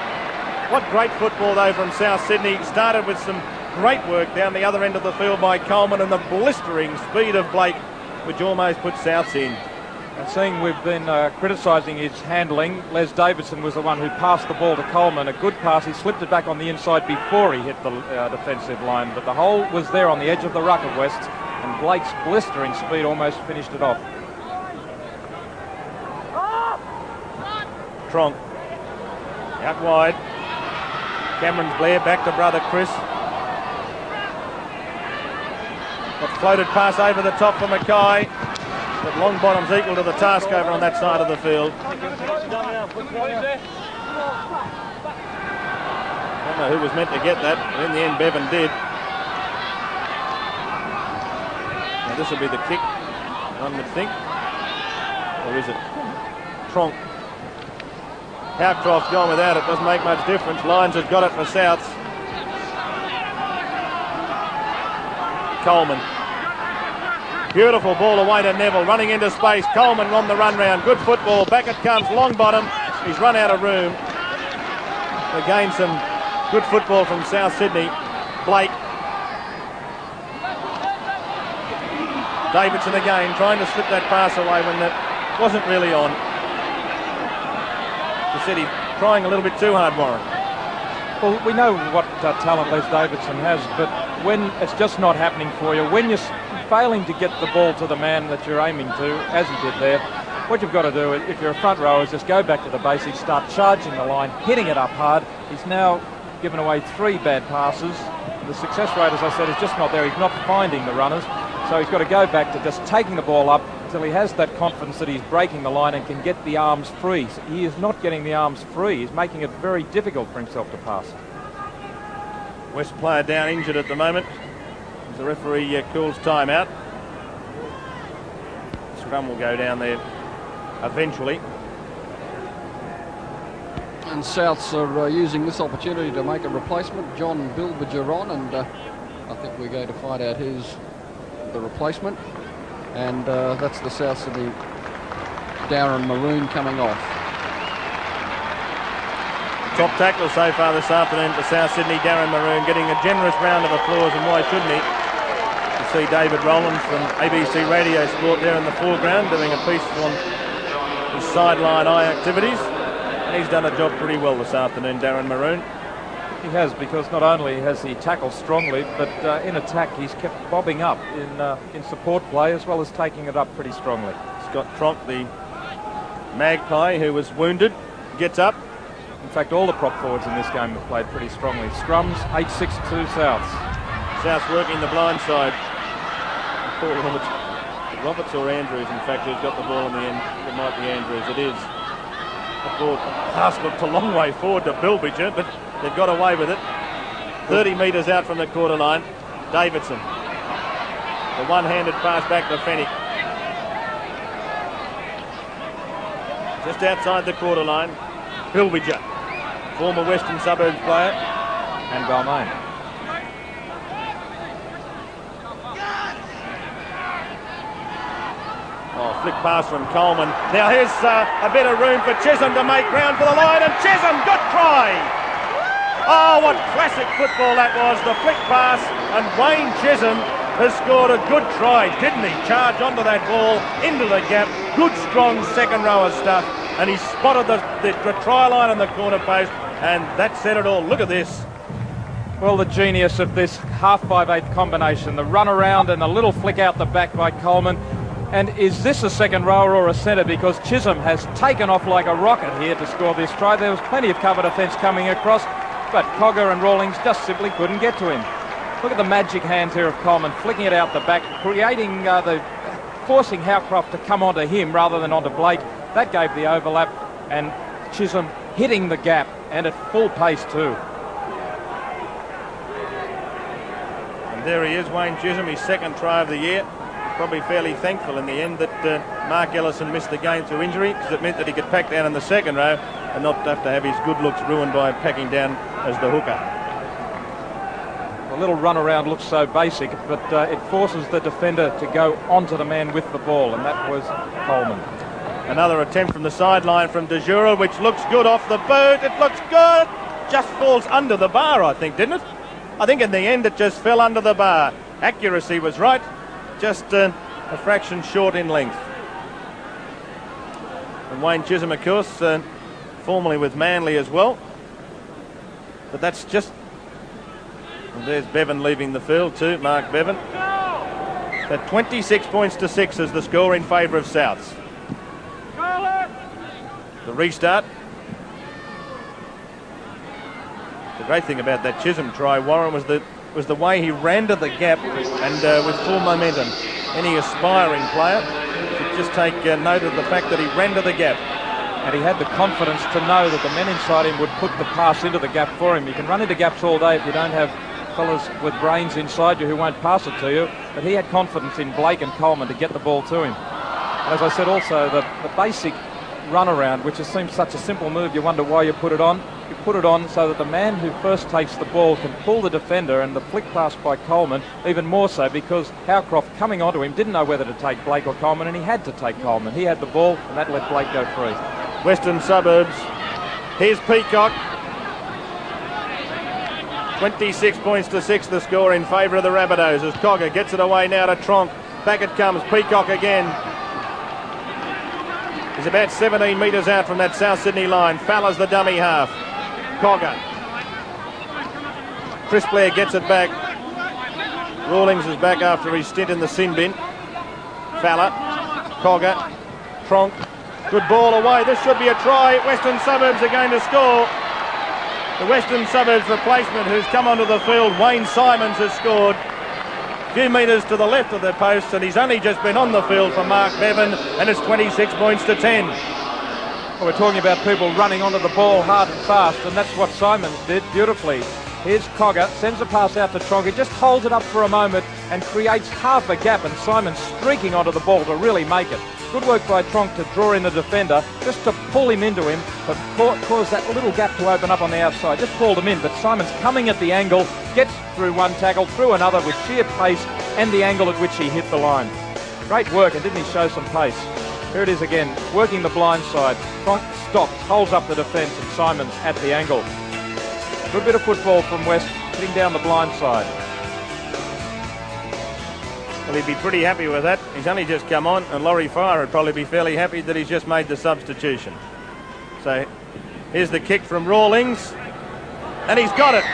What great football though from South Sydney. Started with some Great work down the other end of the field by Coleman, and the blistering speed of Blake, which almost put Souths in. And seeing we've been criticising his handling, Les Davidson was the one who passed the ball to Coleman. A good pass. He slipped it back on the inside before he hit the defensive line. But the hole was there on the edge of the ruck of West, and Blake's blistering speed almost finished it off. Tronk out wide. Cameron's Blair back to brother Chris. Got floated pass over the top for Mackay. But Longbottom's equal to the task over on that side of the field. Don't know who was meant to get that, but in the end Bevan did. Now this will be the kick, one would think. Or is it? Tronk. Howcroft's gone without it, doesn't make much difference. Lyons has got it for Souths. Coleman. Beautiful ball away to Neville, running into space. Coleman on the run round. Good football. Back it comes. Longbottom. He's run out of room. Again, some good football from South Sydney. Blake. Davidson again, trying to slip that pass away when that wasn't really on. You said he's trying a little bit too hard, Warren. Well, we know what talent Les Davidson has, but when it's just not happening for you, when you're failing to get the ball to the man that you're aiming to, as he did there, what you've got to do, if you're a front rower, is just go back to the basics, start charging the line, hitting it up hard. He's now given away 3 bad passes. The success rate, as I said, is just not there. He's not finding the runners, so he's got to go back to just taking the ball up until he has that confidence that he's breaking the line and can get the arms free. He is not getting the arms free. He's making it very difficult for himself to pass. West player down injured at the moment as the referee calls timeout. Scrum will go down there eventually. And Souths are using this opportunity to make a replacement. John Bilberger on, and I think we're going to find out who's the replacement. And that's the South Sydney Darren Maroon coming off. Top tackler so far this afternoon for South Sydney, Darren Maroon, getting a generous round of applause, and why shouldn't he? You see David Rowland from ABC Radio Sport there in the foreground doing a piece on his sideline eye activities, and he's done a job pretty well this afternoon, Darren Maroon. He has, because not only has he tackled strongly, but in attack he's kept bobbing up in support play as well as taking it up pretty strongly. Scott Tronk, the Magpie, who was wounded, gets up. In fact, all the prop forwards in this game have played pretty strongly. Scrums, 8-6-2 Souths. Souths working the blind side. Paul Roberts or Andrews, in fact, who's got the ball in the end. It might be Andrews. It is. The ball pass looked a long way forward to Bilberger, but they've got away with it. 30 metres out from the quarter line. Davidson. The one-handed pass back to Fennick. Just outside the quarter line. Bilberger, former Western Suburbs player. And Balmain. Oh, flick pass from Coleman. Now here's a bit of room for Chisholm to make ground for the line, and Chisholm, good try! Oh, what classic football that was, the flick pass, and Wayne Chisholm has scored a good try, didn't he? Charge onto that ball, into the gap, good strong second rower stuff, and he spotted the try line on the corner post, and that said it all. Look at this. Well, the genius of this half 5/8 combination, the run around and the little flick out the back by Coleman. And is this a second rower or a centre? Because Chisholm has taken off like a rocket here to score this try. There was plenty of cover defence coming across, but Cogger and Rawlings just simply couldn't get to him. Look at the magic hands here of Coleman, flicking it out the back, creating forcing Howcroft to come onto him rather than onto Blake. That gave the overlap, and Chisholm hitting the gap, and at full pace too. And there he is, Wayne Chisholm, his second try of the year. Probably fairly thankful in the end that Mark Ellison missed the game through injury, because it meant that he could pack down in the second row and not have to have his good looks ruined by packing down as the hooker. The little run around looks so basic, but it forces the defender to go onto the man with the ball, and that was Coleman. Another attempt from the sideline from De Jura, which looks good off the boot. It looks good. Just falls under the bar, I think, didn't it? I think in the end it just fell under the bar. Accuracy was right, just a fraction short in length. And Wayne Chisholm, of course, formerly with Manly as well. But that's just... And there's Bevan leaving the field too, Mark Bevan. At 26 points to 6 is the score in favour of Souths. The restart. The great thing about that Chisholm try, Warren, was the way he ran to the gap and with full momentum. Any aspiring player should just take note of the fact that he ran to the gap. And he had the confidence to know that the men inside him would put the pass into the gap for him. You can run into gaps all day if you don't have fellas with brains inside you who won't pass it to you. But he had confidence in Blake and Coleman to get the ball to him. And as I said also, the basic run around, which seems such a simple move, you wonder why you put it on. You put it on so that the man who first takes the ball can pull the defender, and the flick pass by Coleman even more so because Howcroft coming onto him didn't know whether to take Blake or Coleman, and he had to take Coleman. He had the ball and that let Blake go free. Western Suburbs. Here's Peacock. 26 points to 6 the score in favour of the Rabbitohs as Cogger gets it away now to Tronk. Back it comes, Peacock again. He's about 17 metres out from that South Sydney line. Falla's the dummy half. Cogger. Chris Blair gets it back. Rawlings is back after his stint in the sin bin. Falla. Cogger. Tronk. Good ball away. This should be a try. Western Suburbs are going to score. The Western Suburbs replacement who's come onto the field, Wayne Simons, has scored. A few metres to the left of the post, and he's only just been on the field for Mark Bevan, and it's 26 points to 10. Well, we're talking about people running onto the ball hard and fast, and that's what Simons did beautifully. Here's Cogger, sends a pass out to Tronk. He just holds it up for a moment and creates half a gap, and Simons streaking onto the ball to really make it. Good work by Tronk to draw in the defender, just to pull him into him, but cause that little gap to open up on the outside. Just pulled him in, but Simons coming at the angle, gets through one tackle, through another with sheer pace and the angle at which he hit the line. Great work, and didn't he show some pace? Here it is again, working the blind side. Tronk stops, holds up the defence, and Simons at the angle. Good bit of football from West, hitting down the blind side. Well, he'd be pretty happy with that. He's only just come on, and Laurie Fire would probably be fairly happy that he's just made the substitution. So here's the kick from Rawlings, and he's got it.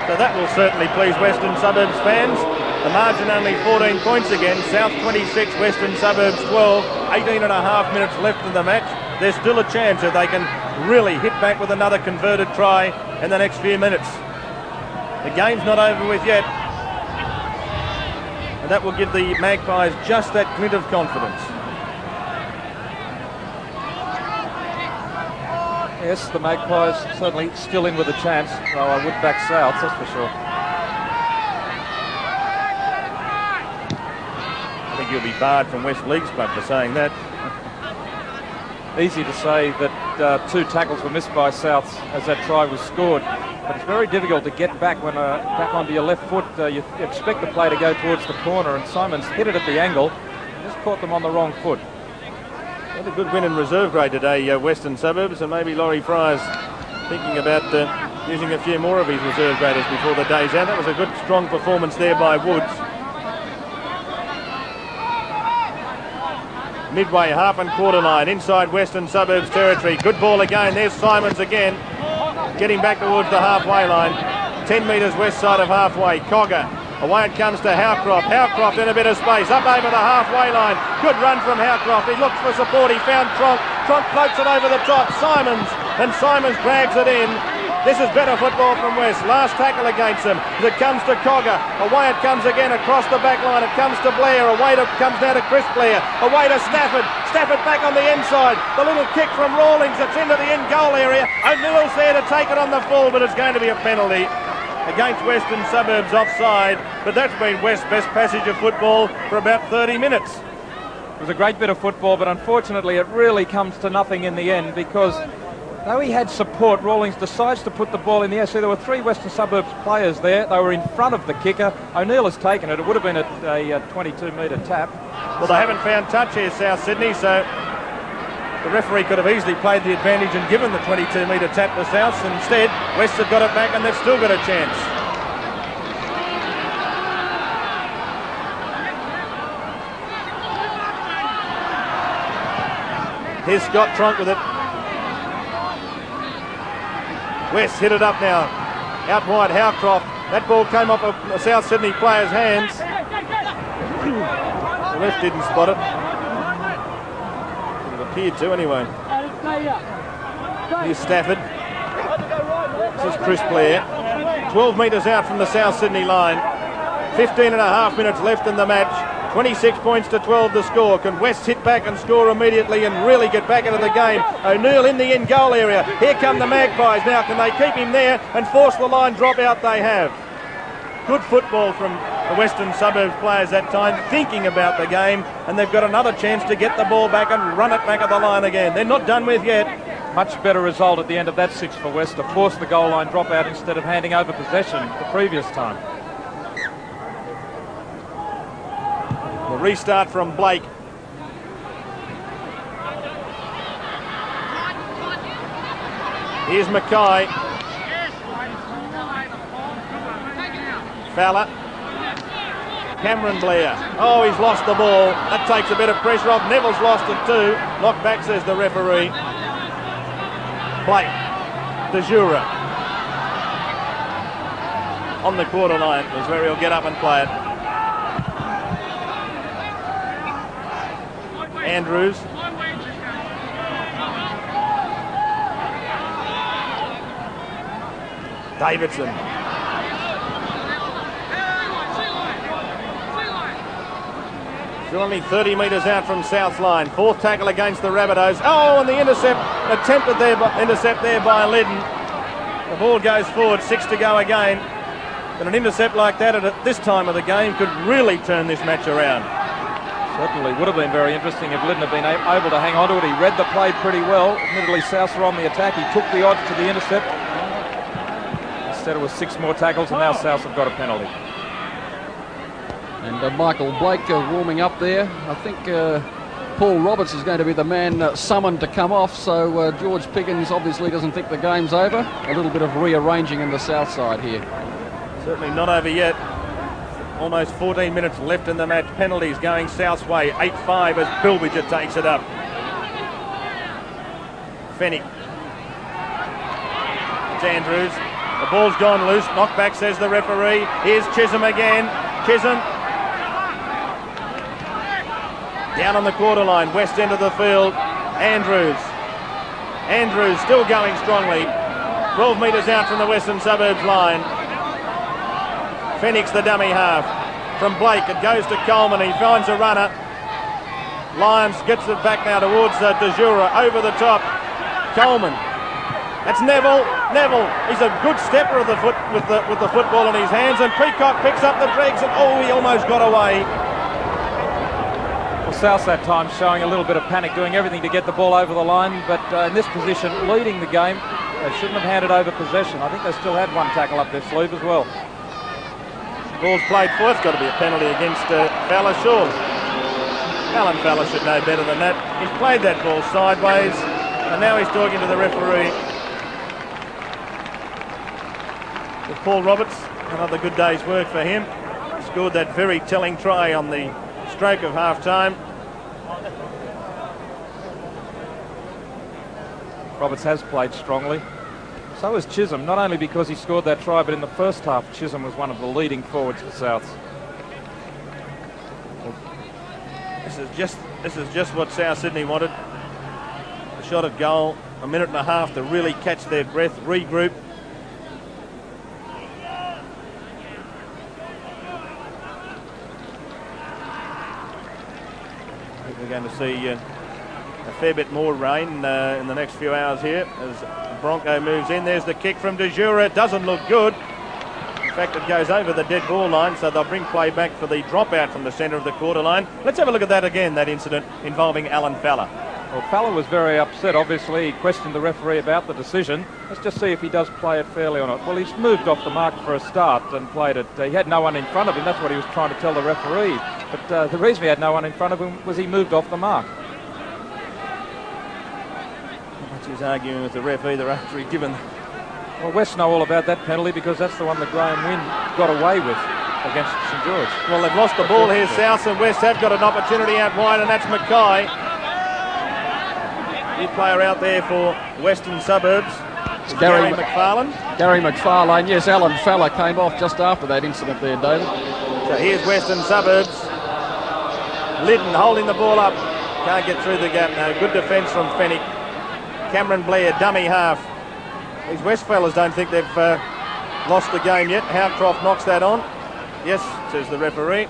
So that will certainly please Western Suburbs fans. The margin only 14 points again. South 26, Western Suburbs 12. 18 and a half minutes left in the match. There's still a chance that they can really hit back with another converted try in the next few minutes. The game's not over with yet. And that will give the Magpies just that glint of confidence. Yes, the Magpies certainly still in with a chance, though I would back South, that's for sure. I think you'll be barred from West Leagues Club for saying that. Easy to say that 2 tackles were missed by Souths as that try was scored, but it's very difficult to get back when back onto your left foot. You expect the play to go towards the corner, and Simons hit it at the angle, just caught them on the wrong foot. Had a good win in reserve grade today, Western Suburbs, and maybe Laurie Fry's thinking about using a few more of his reserve graders before the day's out. That was a good, strong performance there by Woods. Midway, half and quarter line, inside Western Suburbs territory. Good ball again. There's Simons again, getting back towards the halfway line. 10 metres west side of halfway. Cogger. Away it comes to Howcroft. Howcroft in a bit of space. Up over the halfway line. Good run from Howcroft. He looks for support. He found Tronk. Tronk floats it over the top. Simons. And Simons drags it in. This is better football from West. Last tackle against him. It comes to Cogger. Away it comes again across the back line. It comes to Blair. Away it comes now to Chris Blair. Away to Stafford. Stafford back on the inside. The little kick from Rawlings. It's into the in goal area. O'Neill's there to take it on the full, but it's going to be a penalty against Western Suburbs offside. But that's been West's best passage of football for about 30 minutes. It was a great bit of football, but unfortunately it really comes to nothing in the end because though he had support, Rawlings decides to put the ball in the air. See, there were 3 Western Suburbs players there. They were in front of the kicker. O'Neill has taken it. It would have been a 22-metre tap. Well, they haven't found touch here, South Sydney, so the referee could have easily played the advantage and given the 22-metre tap to Souths. Instead, West have got it back and they've still got a chance. Here's Scott Tronk with it. West hit it up now. Out wide, Howcroft. That ball came off a South Sydney player's hands. The ref didn't spot it. It appeared to anyway. Here's Stafford. This is Chris Blair. 12 metres out from the South Sydney line. 15 and a half minutes left in the match. 26 points to 12 the score. Can West hit back and score immediately and really get back into the game? O'Neill in the end goal area. Here come the Magpies now. Can they keep him there and force the line drop out? They have. Good football from the Western Suburbs players that time, thinking about the game, and they've got another chance to get the ball back and run it back at the line again. They're not done with yet. Much better result at the end of that 6 for West to force the goal line drop out instead of handing over possession the previous time. The restart from Blake. Here's Mackay. Fowler. Cameron Blair. Oh, he's lost the ball. That takes a bit of pressure off. Neville's lost it too. Knocked back, says the referee. Blake. De Jura. On the quarter line is where he'll get up and play it. Andrews. Davidson. Still only 30 metres out from South's line. 4th tackle against the Rabbitohs. Oh, and the intercept, attempted there, intercept there by Liddon. The ball goes forward, 6 to go again. And an intercept like that at this time of the game could really turn this match around. Certainly would have been very interesting if Liddon had been able to hang on to it. He read the play pretty well. Admittedly, Souths were on the attack. He took the odds to the intercept. Instead it was 6 more tackles, and now Souths have got a penalty. And Michael Blake warming up there. I think Paul Roberts is going to be the man summoned to come off, so George Piggins obviously doesn't think the game's over. A little bit of rearranging in the south side here. Certainly not over yet. Almost 14 minutes left in the match. Penalties going South's way. 8-5 as Bilbidger takes it up. Fennick. It's Andrews. The ball's gone loose. Knocked back, says the referee. Here's Chisholm again. Chisholm. Down on the quarter line. West end of the field. Andrews. Andrews still going strongly. 12 metres out from the Western Suburbs line. Fennick's the dummy half. From Blake, it goes to Coleman. He finds a runner. Lyons gets it back now towards De Jura. Over the top. Coleman. That's Neville. Neville. He's a good stepper of the foot with the football in his hands. And Peacock picks up the dregs. And oh, he almost got away. Well, South that time showing a little bit of panic, doing everything to get the ball over the line. But in this position, leading the game, they shouldn't have handed over possession. I think they still had one tackle up their sleeve as well. Ball's played for. It's got to be a penalty against Fowler, sure. Alan Fowler should know better than that. He's played that ball sideways, and now he's talking to the referee. With Paul Roberts, another good day's work for him. Scored that very telling try on the stroke of half-time. Roberts has played strongly. So is Chisholm, not only because he scored that try, but in the first half, Chisholm was one of the leading forwards for Souths. This is just what South Sydney wanted. A shot at goal, a minute and a half to really catch their breath, regroup. I think we're going to see a fair bit more rain in the next few hours here as Bronco moves in. There's the kick from De Jura. It doesn't look good. In fact, it goes over the dead ball line, so they'll bring play back for the dropout from the centre of the quarter line. Let's have a look at that again, that incident involving Alan Fowler. Well, Fowler was very upset. Obviously, he questioned the referee about the decision. Let's just see if he does play it fairly or not. Well, he's moved off the mark for a start and played it. He had no one in front of him. That's what he was trying to tell the referee. But the reason he had no one in front of him was he moved off the mark. He was arguing with the ref either after he'd given. Well, West know all about that penalty because that's the one that Graham Wynn got away with against St George. Well, they've lost the ball here. South and West have got an opportunity out wide, and that's Mackay. New player out there for Western Suburbs. It's Gary McFarlane. Gary McFarlane, yes. Alan Fowler came off just after that incident there, David. So here's Western Suburbs. Liddon holding the ball up. Can't get through the gap now. Good defence from Fennick. Cameron Blair, dummy half. These West fellas don't think they've lost the game yet. Howcroft knocks that on. Yes, says the referee.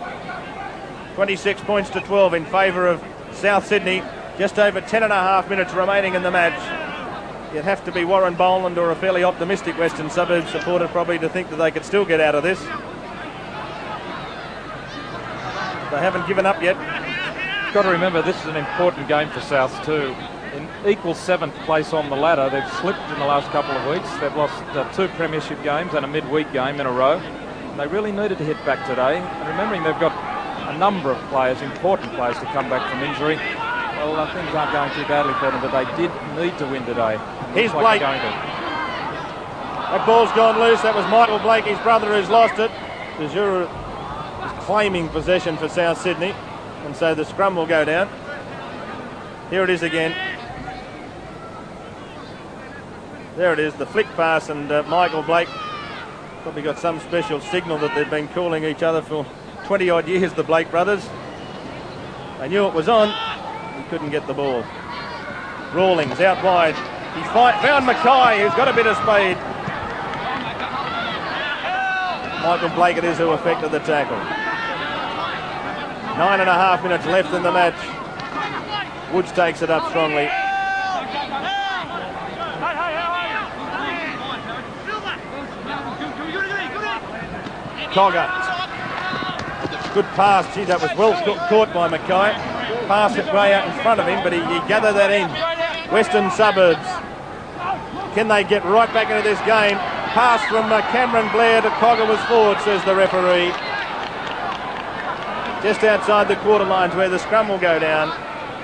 26 points to 12 in favour of South Sydney. Just over 10.5 minutes remaining in the match. You'd have to be Warren Boland or a fairly optimistic Western Suburbs supporter probably to think that they could still get out of this. They haven't given up yet. Got to remember this is an important game for South too. In equal 7th place on the ladder, they've slipped in the last couple of weeks. They've lost 2 premiership games and a midweek game in a row. And they really needed to hit back today. And remembering they've got a number of players, important players, to come back from injury. Well, things aren't going too badly for them, but they did need to win today. Here's Blake. That ball's gone loose. That was Michael Blake, his brother, who's lost it. De Jure is claiming possession for South Sydney, and so the scrum will go down. Here it is again. There it is, the flick pass, and Michael Blake probably got some special signal that they've been calling each other for 20 odd years, the Blake brothers. They knew it was on. He couldn't get the ball. Rawlings out wide. He found Mackay, who's got a bit of speed. Michael Blake it is who effected the tackle. 9.5 minutes left in the match. Woods takes it up strongly. Cogger. Good pass. Gee, that was well caught by Mackay. Pass it way out in front of him, but he gathered that in. Western Suburbs. Can they get right back into this game? Pass from Cameron Blair to Cogger was forward, says the referee. Just outside the quarter lines where the scrum will go down.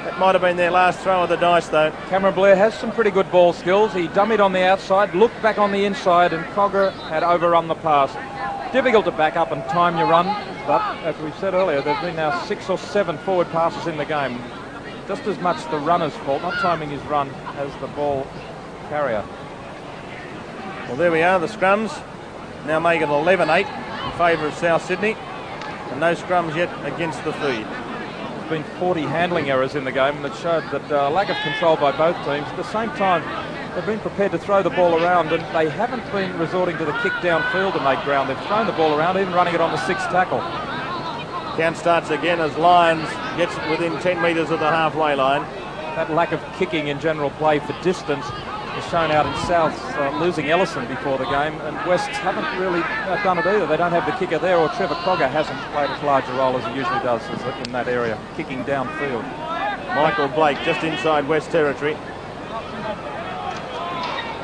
That might have been their last throw of the dice, though. Cameron Blair has some pretty good ball skills. He dummied on the outside, looked back on the inside, and Cogger had overrun the pass. Difficult to back up and time your run, but as we said earlier, there's been now 6 or 7 forward passes in the game. Just as much the runner's fault, not timing his run, as the ball carrier. Well, there we are, the scrums. Now make it 11-8 in favour of South Sydney. And no scrums yet against the feed. There's been 40 handling errors in the game, and it showed that lack of control by both teams. At the same time, they've been prepared to throw the ball around, and they haven't been resorting to the kick downfield to make ground. They've thrown the ball around, even running it on the 6th tackle. Count starts again as Lyons gets within 10 metres of the halfway line. That lack of kicking in general play for distance is shown out in South, losing Ellison before the game, and Wests haven't really done it either. They don't have the kicker there, or Trevor Cogger hasn't played as large a role as he usually does in that area, kicking downfield. Michael Blake just inside West territory.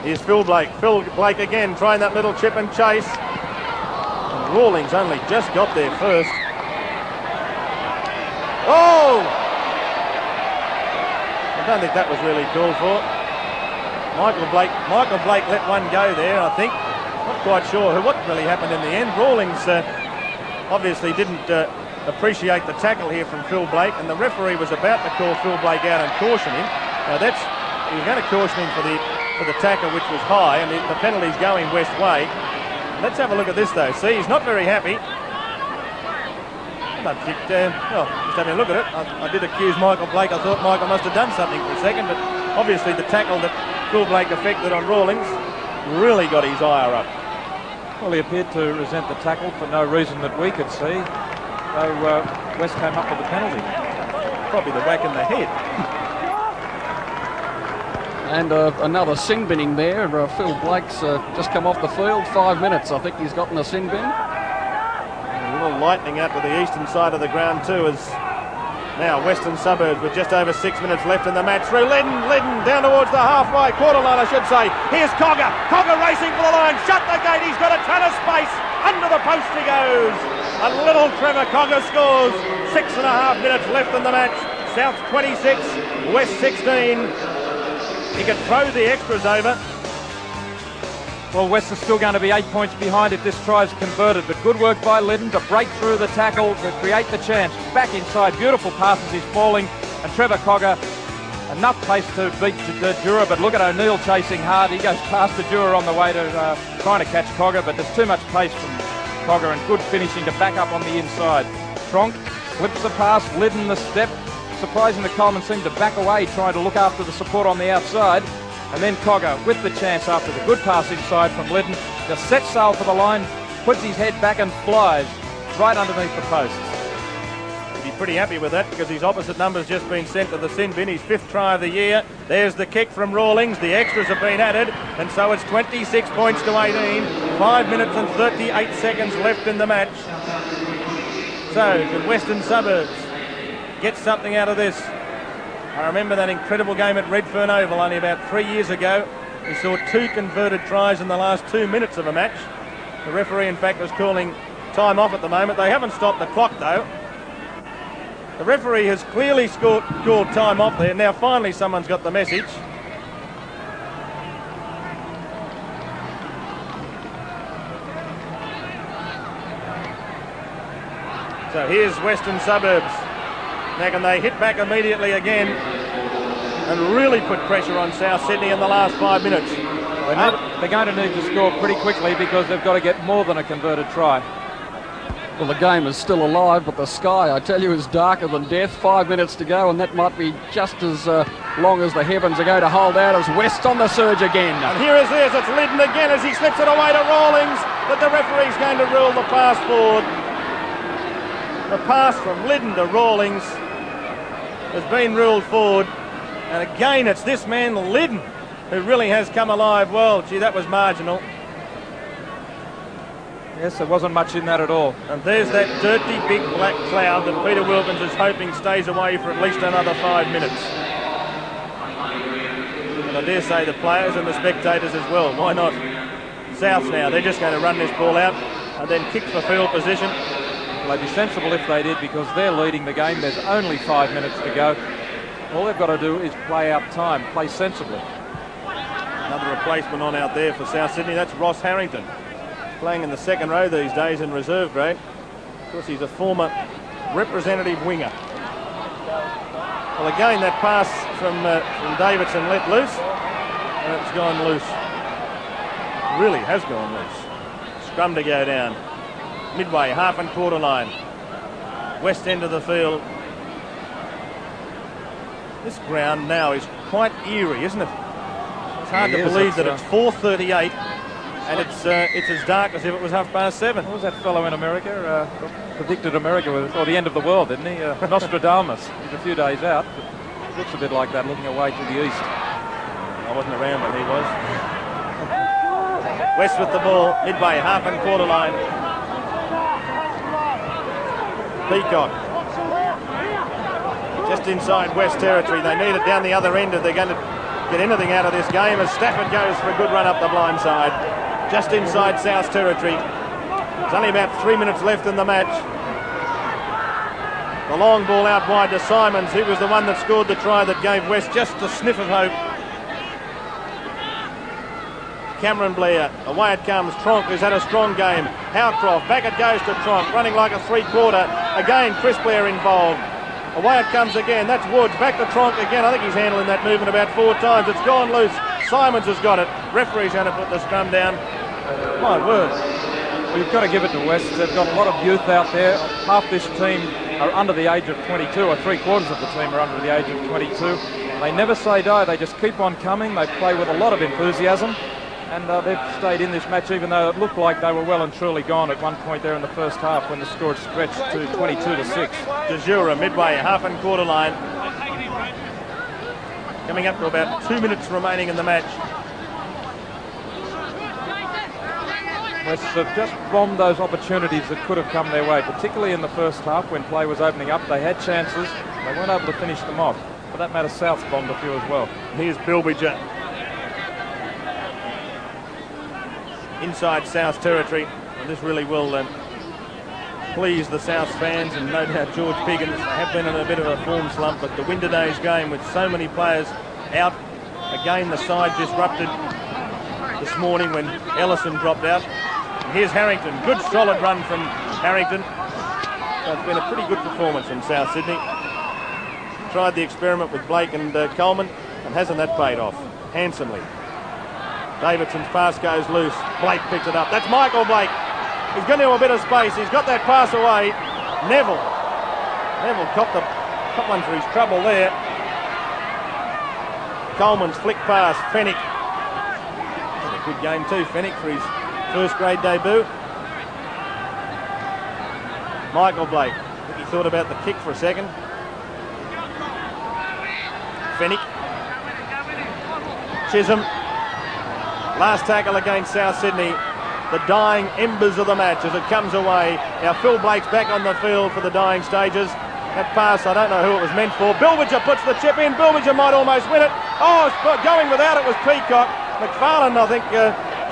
Here's Phil Blake. Phil Blake again trying that little chip and chase. And Rawlings only just got there first. Oh! I don't think that was really called for. Michael Blake let one go there, I think. Not quite sure what really happened in the end. Rawlings obviously didn't appreciate the tackle here from Phil Blake, and the referee was about to call Phil Blake out and caution him. Now he was going to caution him for the tackle, which was high, and the penalty's going West way. Let's have a look at this though. See, he's not very happy. Just having a look at it. I did accuse Michael Blake. I thought Michael must have done something for a second, but obviously the tackle that Phil Blake effected on Rawlings really got his ire up. Well, he appeared to resent the tackle for no reason that we could see, though West came up with the penalty. Probably the whack in the head. And another sin binning there. Phil Blake's just come off the field. 5 minutes, I think he's gotten a sin bin. A little lightning out to the eastern side of the ground too, as now Western Suburbs with just over 6 minutes left in the match through. Liddon down towards the halfway quarter line, I should say. Here's Cogger racing for the line. Shut the gate, he's got a ton of space. Under the post he goes. And little Trevor Cogger scores. 6.5 minutes left in the match. South 26, West 16. He could throw the extras over. Well, West is still going to be 8 points behind if this try is converted, but good work by Liddon to break through the tackle to create the chance. Back inside, beautiful passes, he's falling, and Trevor Cogger enough pace to beat Jura, but look at O'Neill chasing hard. He goes past Jura on the way to trying to catch Cogger, but there's too much pace from Cogger, and good finishing to back up on the inside. Tronk flips the pass, Liddon the step. Surprising that Coleman seemed to back away, trying to look after the support on the outside. And then Cogger with the chance after the good pass inside from Liddon, just sets sail for the line, puts his head back and flies right underneath the posts. He'd be pretty happy with that because his opposite number's just been sent to the sin bin, his 5th try of the year. There's the kick from Rawlings, the extras have been added, and so it's 26 points to 18, 5 minutes and 38 seconds left in the match. So, can Western Suburbs get something out of this? I remember that incredible game at Redfern Oval only about 3 years ago. We saw 2 converted tries in the last 2 minutes of a match. The referee, in fact, was calling time off at the moment. They haven't stopped the clock, though. The referee has clearly called time off there. Now, finally, someone's got the message. So here's Western Suburbs. Now can they hit back immediately again and really put pressure on South Sydney in the last 5 minutes? They're going to need to score pretty quickly because they've got to get more than a converted try. Well, the game is still alive, but the sky, I tell you, is darker than death. 5 minutes to go, and that might be just as long as the heavens are going to hold out as West on the surge again. And here is this, it's Liddon again as he slips it away to Rawlings, but the referee's going to rule the pass forward. The pass from Liddon to Rawlings has been ruled forward, and again it's this man Liddon who really has come alive. Well, gee, that was marginal. Yes, there wasn't much in that at all. And there's that dirty big black cloud that Peter Wilkins is hoping stays away for at least another 5 minutes. And I dare say the players and the spectators as well. Why not? Souths now, they're just going to run this ball out and then kick for field position. Well, they'd be sensible if they did because they're leading the game. There's only 5 minutes to go. All they've got to do is play out time, play sensibly. Another replacement on out there for South Sydney. That's Ross Harrington, playing in the second row these days in reserve grade. Of course, he's a former representative winger. Well, again, that pass from Davidson let loose, and it's gone loose. Really has gone loose. Scrum to go down. Midway, half and quarter line. West end of the field. This ground now is quite eerie, isn't it? It's hard to believe that it's 4:38 and it's as dark as if it was 7:30. What was that fellow in America? Predicted America or the end of the world, didn't he? Nostradamus. He's a few days out. But looks a bit like that, looking away to the east. I wasn't around when he was. West with the ball, midway, half and quarter line. Peacock. Just inside West territory. They need it down the other end if they're going to get anything out of this game as Stafford goes for a good run up the blind side. Just inside South territory. There's only about 3 minutes left in the match. The long ball out wide to Simons. He was the one that scored the try that gave West just a sniff of hope. Cameron Blair, away it comes. Tronk, who's had a strong game. Howcroft, back it goes to Tronk, running like a three-quarter. Again, Chris Blair involved. Away it comes again. That's Woods. Back to Tronk again. I think he's handling that movement about 4 times. It's gone loose. Simons has got it. Referee's going to put the scrum down. My word. Well, you've got to give it to West. They've got a lot of youth out there. Half this team are under the age of 22, or 3/4 of the team are under the age of 22. They never say die. They just keep on coming. They play with a lot of enthusiasm. And they've stayed in this match even though it looked like they were well and truly gone at one point there in the first half when the score had stretched to 22-6. De Jura, midway, half and quarter line. Coming up to about 2 minutes remaining in the match. West have just bombed those opportunities that could have come their way, particularly in the first half when play was opening up. They had chances. They weren't able to finish them off. For that matter, South's bombed a few as well. Here's Bilbidger. Inside South territory, and this really will please the South fans and no doubt George Piggins. They have been in a bit of a form slump, but the Winter Days game with so many players out, again the side disrupted this morning when Ellison dropped out. And here's Harrington, good solid run from Harrington. So it's been a pretty good performance from South Sydney. tried the experiment with Blake and Coleman, and hasn't that paid off handsomely? Davidson's pass goes loose. Blake picks it up. That's Michael Blake. He's going to have a bit of space. He's got that pass away. Neville copped one for his trouble there. Coleman's flick pass. Fennick. Had a good game too, Fennick, for his first grade debut. Michael Blake. I think he thought about the kick for a second. Fennick. Chisholm. Last tackle against South Sydney. The dying embers of the match as it comes away. Now Phil Blake's back on the field for the dying stages. That pass, I don't know who it was meant for. Bilbiger puts the chip in. Bilbiger might almost win it. Oh, going without it was Peacock. McFarlane, I think,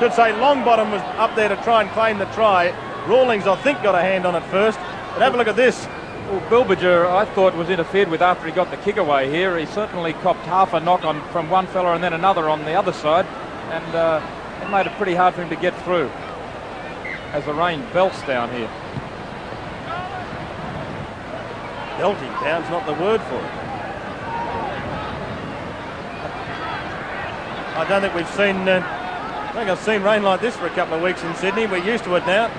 should say Longbottom was up there to try and claim the try. Rawlings, I think, got a hand on it first. But have a look at this. Well, Bilbiger, I thought, was interfered with after he got the kick away here. He certainly copped half a knock on from one fella and then another on the other side. And it made it pretty hard for him to get through as the rain belts down here. Belting down's not the word for it. I don't think we've seen, I think I've seen rain like this for a couple of weeks in Sydney. We're used to it now.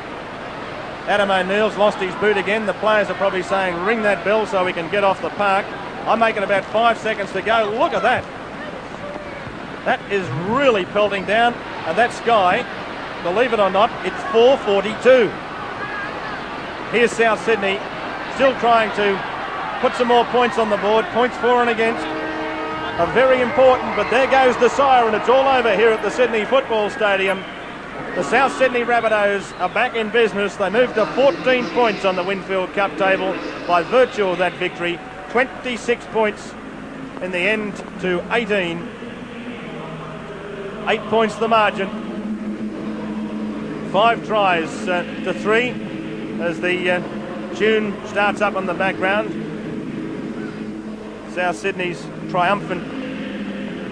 Adam O'Neill's lost his boot again. The players are probably saying, ring that bell so we can get off the park. I'm making about 5 seconds to go. Look at that. That is really pelting down. And that sky, believe it or not, it's 4:42. Here's South Sydney still trying to put some more points on the board. Points for and against are very important, but there goes the siren. It's all over here at the Sydney Football Stadium. The South Sydney Rabbitohs are back in business. They moved to 14 points on the Winfield Cup table by virtue of that victory. 26 points in the end to 18. 8 points the margin. 5 tries to 3 as the tune starts up on the background. South Sydney's triumphant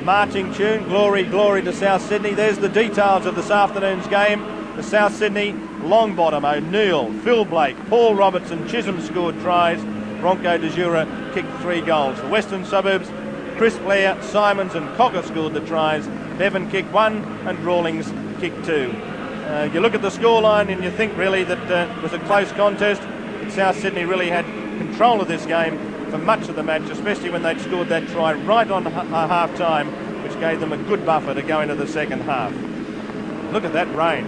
marching tune. Glory, glory to South Sydney. There's the details of this afternoon's game. The South Sydney, Longbottom, O'Neill, Phil Blake, Paul Robertson, Chisholm scored tries. Bronco de Jura kicked 3 goals. The Western Suburbs, Chris Blair, Simons and Cocker scored the tries. Bevan kicked 1 and Rawlings kicked 2. You look at the scoreline and you think really that it was a close contest. South Sydney really had control of this game for much of the match, especially when they'd scored that try right on half-time, which gave them a good buffer to go into the second half. Look at that rain.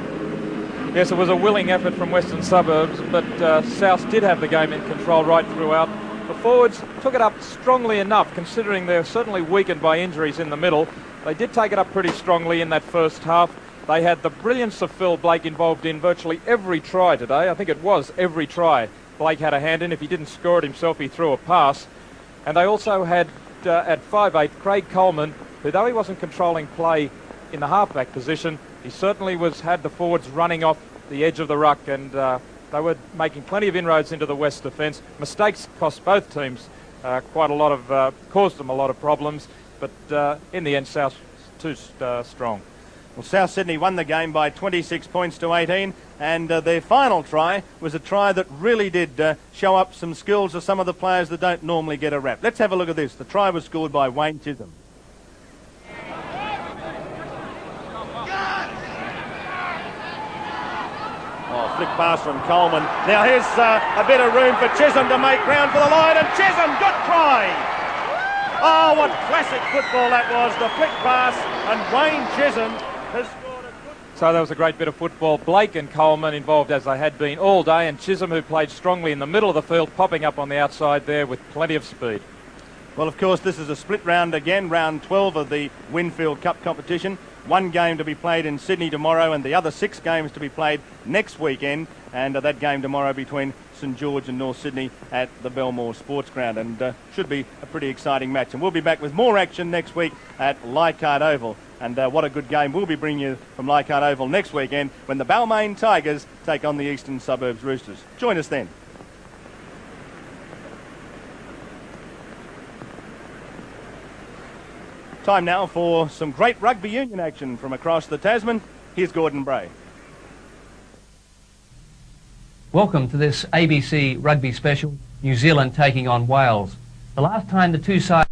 Yes, it was a willing effort from Western Suburbs, but South did have the game in control right throughout. The forwards took it up strongly enough, considering they're certainly weakened by injuries in the middle. They did take it up pretty strongly in that first half. They had the brilliance of Phil Blake involved in virtually every try today. I think it was every try Blake had a hand in. If he didn't score it himself, he threw a pass. And they also had, at 5'8", Craig Coleman, who, though he wasn't controlling play in the halfback position, he certainly had the forwards running off the edge of the ruck, and they were making plenty of inroads into the West defence. Mistakes cost both teams quite a lot of, caused them a lot of problems, but in the end, South too strong. Well, South Sydney won the game by 26 points to 18, and their final try was a try that really did show up some skills of some of the players that don't normally get a rap. Let's have a look at this. The try was scored by Wayne Chisholm. Oh, flick pass from Coleman. Now here's a bit of room for Chisholm to make ground for the line, and Chisholm, good try! Oh, what classic football that was, the flick pass, and Wayne Chisholm has scored a good... So that was a great bit of football. Blake and Coleman involved as they had been all day, and Chisholm, who played strongly in the middle of the field, popping up on the outside there with plenty of speed. Well, of course, this is a split round again, round 12 of the Winfield Cup competition. 1 game to be played in Sydney tomorrow and the other 6 games to be played next weekend, and that game tomorrow between St George and North Sydney at the Belmore Sports Ground, and should be a pretty exciting match. And we'll be back with more action next week at Leichhardt Oval, and what a good game we'll be bringing you from Leichhardt Oval next weekend when the Balmain Tigers take on the Eastern Suburbs Roosters. Join us then. Time now for some great rugby union action from across the Tasman. Here's Gordon Bray. Welcome to this ABC Rugby Special, New Zealand taking on Wales. The last time the two sides